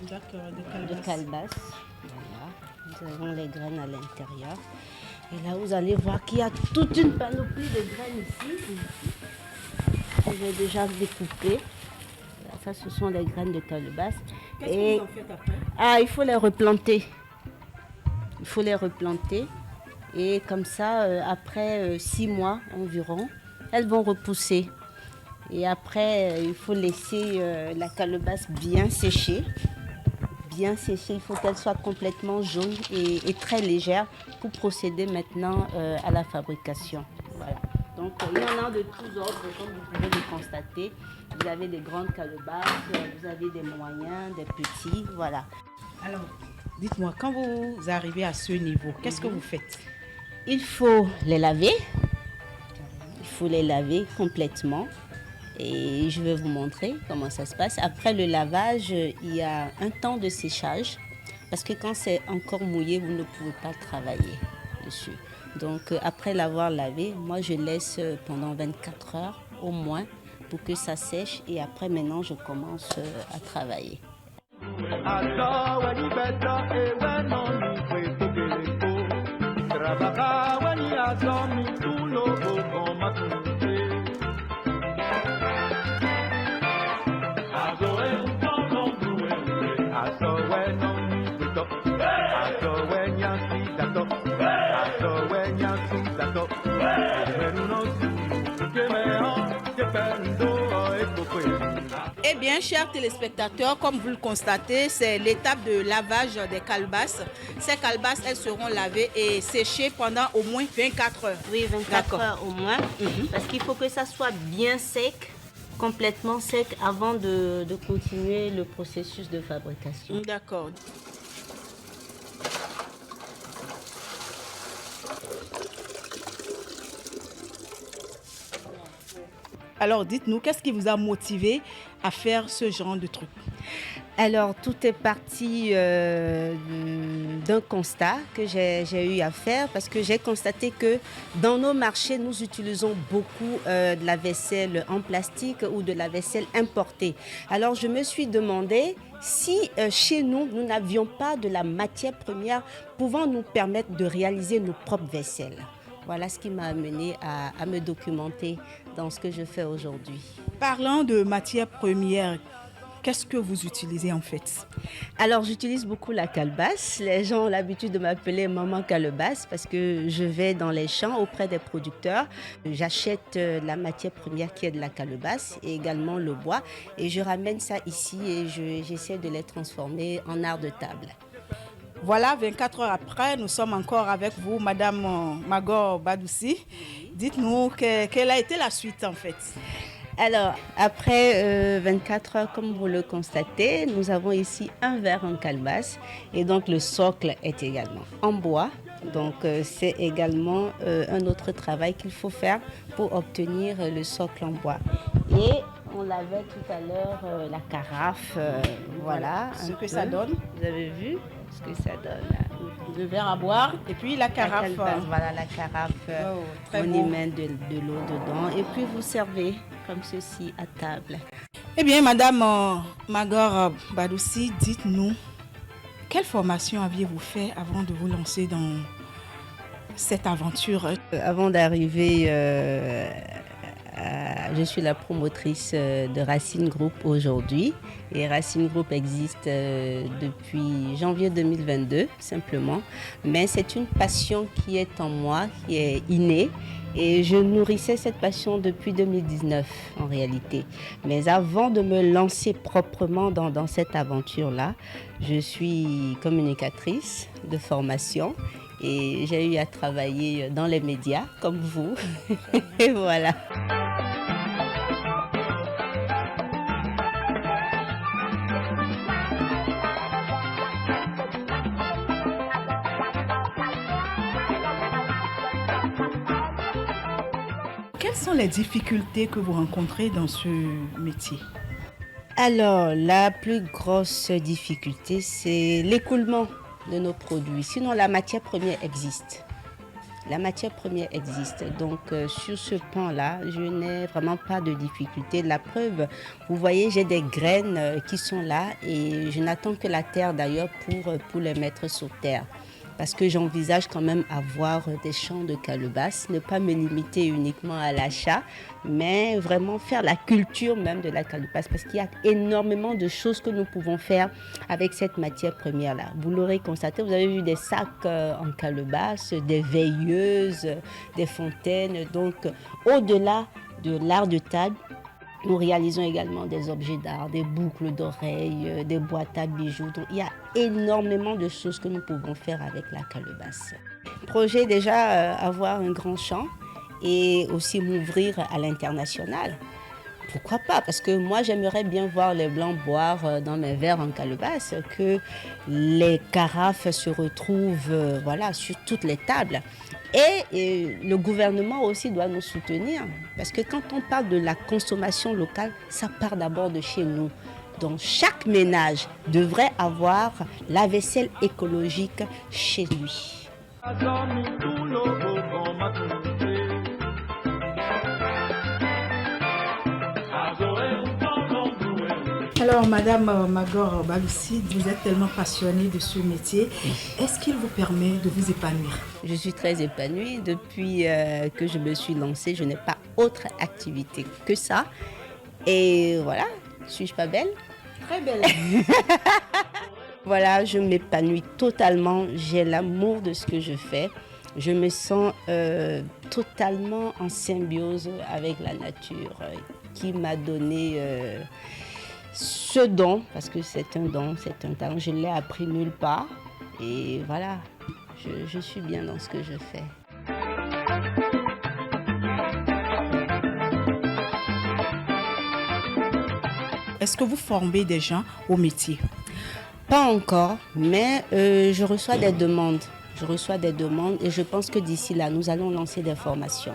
de calebasse. Voilà. Nous avons les graines à l'intérieur. Et là, vous allez voir qu'il y a toute une panoplie de graines ici. Je vais déjà découper. Ça, ce sont les graines de calebasse. Qu'est-ce que vous en faites après? Il faut les replanter. Il faut les replanter. Et comme ça, après 6 mois environ, elles vont repousser. Et après, il faut laisser la calebasse bien sécher. Bien séchée, il faut qu'elle soit complètement jaune et très légère pour procéder maintenant à la fabrication. Voilà. Donc il y en a de tous ordres, comme vous pouvez le constater. Vous avez des grandes calebasses, vous avez des moyens, des petits, voilà. Alors, dites-moi, quand vous arrivez à ce niveau, qu'est-ce que vous faites? Il faut les laver. Il faut les laver complètement. Et je vais vous montrer comment ça se passe. Après le lavage, il y a un temps de séchage. Parce que quand c'est encore mouillé, vous ne pouvez pas travailler dessus. Donc après l'avoir lavé, moi je laisse pendant 24 heures au moins pour que ça sèche. Et après maintenant, je commence à travailler. Eh bien, chers téléspectateurs, comme vous le constatez, c'est l'étape de lavage des calebasses. Ces calebasses, elles seront lavées et séchées pendant au moins 24 heures. Oui, 24 heures au moins, parce qu'il faut que ça soit bien sec, complètement sec, avant de continuer le processus de fabrication. D'accord. Alors, dites-nous, qu'est-ce qui vous a motivé à faire ce genre de truc? Alors, tout est parti d'un constat que j'ai eu à faire parce que j'ai constaté que dans nos marchés, nous utilisons beaucoup de la vaisselle en plastique ou de la vaisselle importée. Alors, je me suis demandé si chez nous, nous n'avions pas de la matière première pouvant nous permettre de réaliser nos propres vaisselles. Voilà ce qui m'a amené à me documenter dans ce que je fais aujourd'hui. Parlant de matières premières, qu'est-ce que vous utilisez en fait? Alors j'utilise beaucoup la calebasse. Les gens ont l'habitude de m'appeler maman calebasse parce que je vais dans les champs auprès des producteurs. J'achète la matière première qui est de la calebasse et également le bois. Et je ramène ça ici et j'essaie de les transformer en art de table. Voilà, 24 heures après, nous sommes encore avec vous, Madame Magor Badoussi. Dites-nous quelle a été la suite en fait. Alors, après 24 heures, comme vous le constatez, nous avons ici un verre en calebasse et donc le socle est également en bois. Donc, c'est également un autre travail qu'il faut faire pour obtenir le socle en bois. Et on l'avait tout à l'heure, la carafe, voilà. Ce que ça donne. Vous avez vu ce que ça donne là. Le verre à boire et puis la carafe. Voilà la carafe, on y met de l'eau dedans et puis vous servez comme ceci à table. Eh bien, Madame Magor Badoussi, dites-nous, quelle formation aviez-vous fait avant de vous lancer dans cette aventure? Avant d'arriver, je suis la promotrice de Racine Group aujourd'hui. Et Racine Group existe depuis janvier 2022, simplement. Mais c'est une passion qui est en moi, qui est innée. Et je nourrissais cette passion depuis 2019, en réalité. Mais avant de me lancer proprement dans cette aventure-là, je suis communicatrice de formation. Et j'ai eu à travailler dans les médias, comme vous. Et voilà. Quelles sont les difficultés que vous rencontrez dans ce métier? Alors, la plus grosse difficulté, c'est l'écoulement de nos produits. Sinon, la matière première existe. La matière première existe. Donc, sur ce pan-là, je n'ai vraiment pas de difficulté. La preuve, vous voyez, j'ai des graines qui sont là et je n'attends que la terre d'ailleurs pour les mettre sur terre. parce que j'envisage quand même avoir des champs de calebasse, ne pas me limiter uniquement à l'achat, mais vraiment faire la culture même de la calebasse, parce qu'il y a énormément de choses que nous pouvons faire avec cette matière première-là. Vous l'aurez constaté, vous avez vu des sacs en calebasse, des veilleuses, des fontaines. Donc, au-delà de l'art de table, nous réalisons également des objets d'art, des boucles d'oreilles, des boîtes à bijoux. Donc, il y a énormément de choses que nous pouvons faire avec la calebasse. Projet déjà, avoir un grand champ et aussi m'ouvrir à l'international. Pourquoi pas? Parce que moi, j'aimerais bien voir les Blancs boire dans mes verres en calebasse, que les carafes se retrouvent sur toutes les tables. Et le gouvernement aussi doit nous soutenir, parce que quand on parle de la consommation locale, ça part d'abord de chez nous. Donc chaque ménage devrait avoir la vaisselle écologique chez lui. Alors, Madame Magor Badoussi, vous êtes tellement passionnée de ce métier. Est-ce qu'il vous permet de vous épanouir? Je suis très épanouie. Depuis que je me suis lancée, je n'ai pas autre activité que ça. Et voilà, suis-je pas belle? Très belle. Voilà, je m'épanouis totalement. J'ai l'amour de ce que je fais. Je me sens totalement en symbiose avec la nature qui m'a donné ce don, parce que c'est un don, c'est un talent. Je ne l'ai appris nulle part. Et voilà, je suis bien dans ce que je fais. Est-ce que vous formez des gens au métier? Pas encore, mais je reçois des demandes. Je reçois des demandes et je pense que d'ici là, nous allons lancer des formations.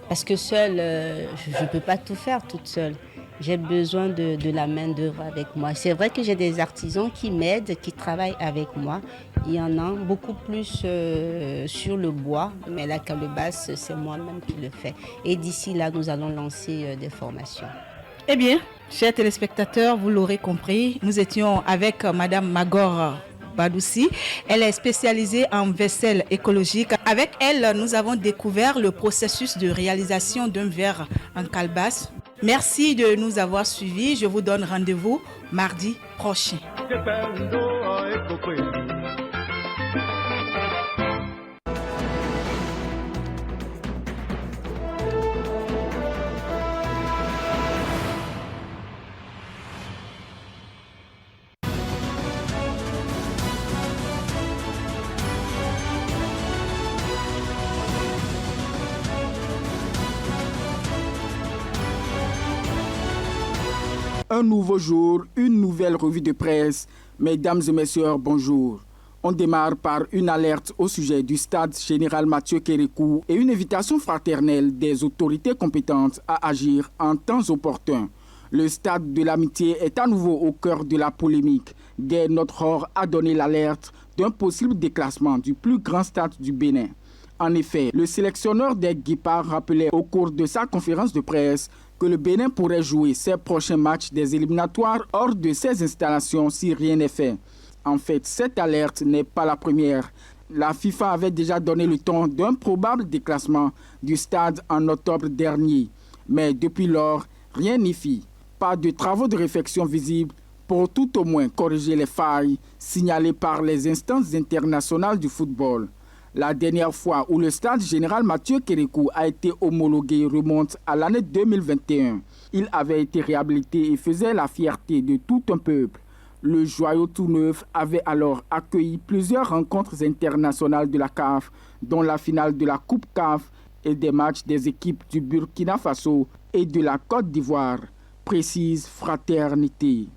Parce que seule, je ne peux pas tout faire toute seule. J'ai besoin de la main-d'œuvre avec moi. C'est vrai que j'ai des artisans qui m'aident, qui travaillent avec moi. Il y en a beaucoup plus sur le bois, mais la calebasse, c'est moi-même qui le fais. Et d'ici là, nous allons lancer des formations. Eh bien, chers téléspectateurs, vous l'aurez compris, nous étions avec Madame Magor Badoussi. Elle est spécialisée en vaisselle écologique. Avec elle, nous avons découvert le processus de réalisation d'un verre en calebasse. Merci de nous avoir suivis. Je vous donne rendez-vous mardi prochain. Un nouveau jour, une nouvelle revue de presse. Mesdames et messieurs, bonjour. On démarre par une alerte au sujet du stade général Mathieu Kérékou et une invitation fraternelle des autorités compétentes à agir en temps opportun. Le stade de l'amitié est à nouveau au cœur de la polémique. Guy Notre-Or a donné l'alerte d'un possible déclassement du plus grand stade du Bénin. En effet, le sélectionneur des Guépards rappelait au cours de sa conférence de presse que le Bénin pourrait jouer ses prochains matchs des éliminatoires hors de ses installations si rien n'est fait. En fait, cette alerte n'est pas la première. La FIFA avait déjà donné le ton d'un probable déclassement du stade en octobre dernier. Mais depuis lors, rien n'y fit. Pas de travaux de réflexion visibles pour tout au moins corriger les failles signalées par les instances internationales du football. La dernière fois où le stade général Mathieu Kérékou a été homologué remonte à l'année 2021. Il avait été réhabilité et faisait la fierté de tout un peuple. Le joyau tout neuf avait alors accueilli plusieurs rencontres internationales de la CAF, dont la finale de la Coupe CAF et des matchs des équipes du Burkina Faso et de la Côte d'Ivoire, précise Fraternité.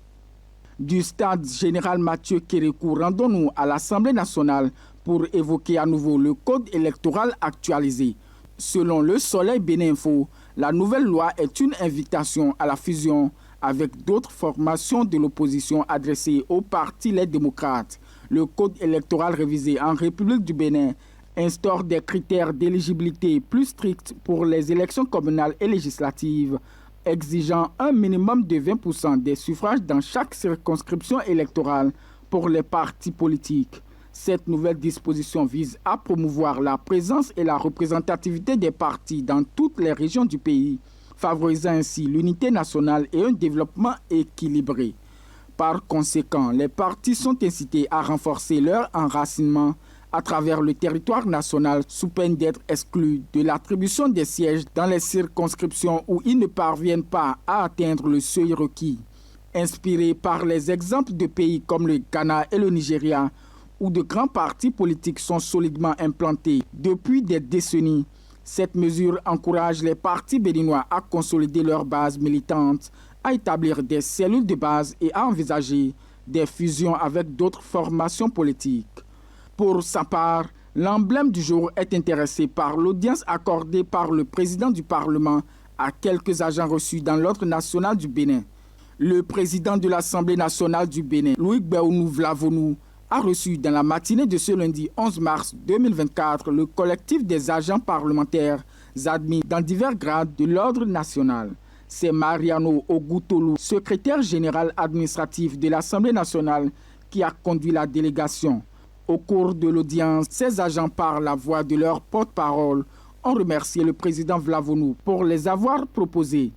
Du stade général Mathieu Kérékou, rendons-nous à l'Assemblée nationale pour évoquer à nouveau le code électoral actualisé. Selon le Soleil Bénin-Info, la nouvelle loi est une invitation à la fusion avec d'autres formations de l'opposition adressées au parti Les Démocrates. Le code électoral révisé en République du Bénin instaure des critères d'éligibilité plus stricts pour les élections communales et législatives, exigeant un minimum de 20% des suffrages dans chaque circonscription électorale pour les partis politiques. Cette nouvelle disposition vise à promouvoir la présence et la représentativité des partis dans toutes les régions du pays, favorisant ainsi l'unité nationale et un développement équilibré. Par conséquent, les partis sont incités à renforcer leur enracinement à travers le territoire national sous peine d'être exclus de l'attribution des sièges dans les circonscriptions où ils ne parviennent pas à atteindre le seuil requis. Inspiré par les exemples de pays comme le Ghana et le Nigeria, où de grands partis politiques sont solidement implantés depuis des décennies, cette mesure encourage les partis béninois à consolider leur base militante, à établir des cellules de base et à envisager des fusions avec d'autres formations politiques. Pour sa part, l'emblème du jour est intéressé par l'audience accordée par le président du Parlement à quelques agents reçus dans l'ordre national du Bénin. Le président de l'Assemblée nationale du Bénin, Louis Béounou Vlavonou, a reçu dans la matinée de ce lundi 11 mars 2024 le collectif des agents parlementaires admis dans divers grades de l'ordre national. C'est Mariano Ogoutolou, secrétaire général administratif de l'Assemblée nationale, qui a conduit la délégation. Au cours de l'audience, ces agents, par la voix de leur porte-parole, ont remercié le président Vlavonou pour les avoir proposés.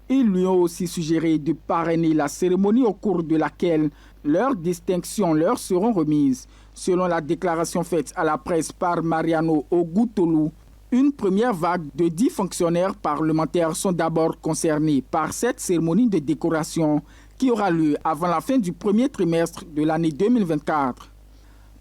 Ils lui ont aussi suggéré de parrainer la cérémonie au cours de laquelle leurs distinctions leur seront remises. Selon la déclaration faite à la presse par Mariano Ogoutolou, une première vague de 10 fonctionnaires parlementaires sont d'abord concernés par cette cérémonie de décoration qui aura lieu avant la fin du premier trimestre de l'année 2024.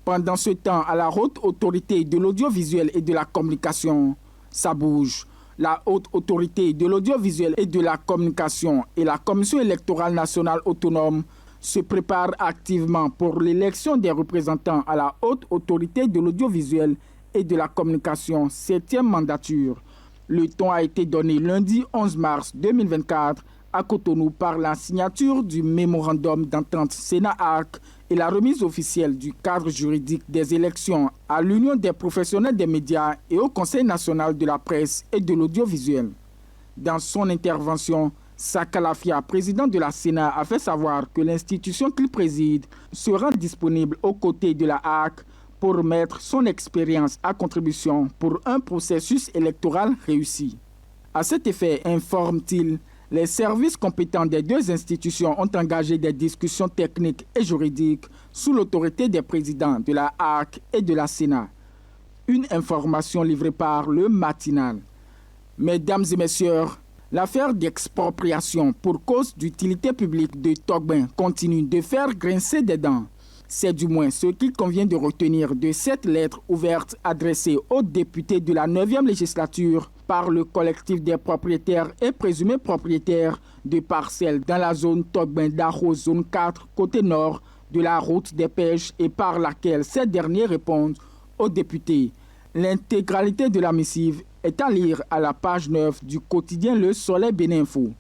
Pendant ce temps, à la Haute Autorité de l'Audiovisuel et de la Communication, ça bouge. La Haute Autorité de l'Audiovisuel et de la Communication et la Commission électorale nationale autonome se préparent activement pour l'élection des représentants à la Haute Autorité de l'Audiovisuel et de la Communication, 7e mandature. Le ton a été donné lundi 11 mars 2024 à Cotonou par la signature du mémorandum d'entente Sénat-AC et la remise officielle du cadre juridique des élections à l'Union des professionnels des médias et au Conseil national de la presse et de l'audiovisuel. Dans son intervention, Sakalafia, président de la Sénat, a fait savoir que l'institution qu'il préside sera disponible aux côtés de la AC pour mettre son expérience à contribution pour un processus électoral réussi. À cet effet, informe-t-il, les services compétents des deux institutions ont engagé des discussions techniques et juridiques sous l'autorité des présidents de la AC et de la Sénat. Une information livrée par le matinal. Mesdames et messieurs, l'affaire d'expropriation pour cause d'utilité publique de Togben continue de faire grincer des dents. C'est du moins ce qu'il convient de retenir de cette lettre ouverte adressée aux députés de la 9e législature par le collectif des propriétaires et présumés propriétaires de parcelles dans la zone Togben-Daro, zone 4, côté nord de la route des pêches et par laquelle ces derniers répondent aux députés. L'intégralité de la missive est à lire à la page 9 du quotidien Le Soleil Béninfo.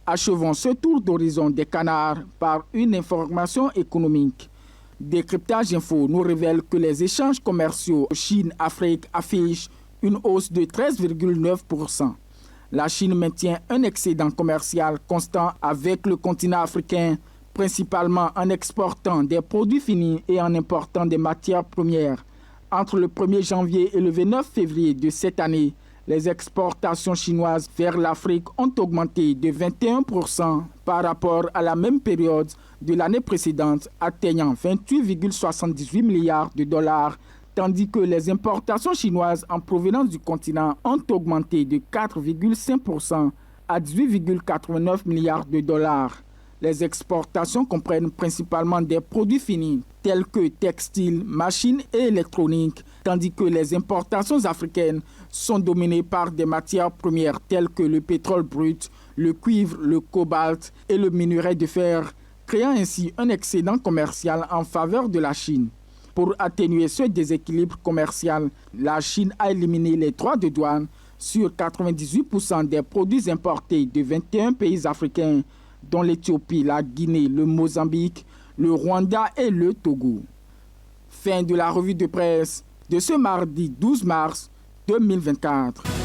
Achevons ce tour d'horizon des canards par une information économique. Décryptage Info nous révèle que les échanges commerciaux Chine-Afrique affichent une hausse de 13,9%. La Chine maintient un excédent commercial constant avec le continent africain, principalement en exportant des produits finis et en important des matières premières. Entre le 1er janvier et le 29 février de cette année, les exportations chinoises vers l'Afrique ont augmenté de 21% par rapport à la même période de l'année précédente, atteignant 28,78 milliards de dollars, tandis que les importations chinoises en provenance du continent ont augmenté de 4,5% à 18,89 milliards de dollars. Les exportations comprennent principalement des produits finis tels que textiles, machines et électroniques, tandis que les importations africaines sont dominées par des matières premières telles que le pétrole brut, le cuivre, le cobalt et le minerai de fer, créant ainsi un excédent commercial en faveur de la Chine. Pour atténuer ce déséquilibre commercial, la Chine a éliminé les droits de douane sur 98% des produits importés de 21 pays africains, dont l'Éthiopie, la Guinée, le Mozambique, le Rwanda et le Togo. Fin de la revue de presse de ce mardi 12 mars 2024.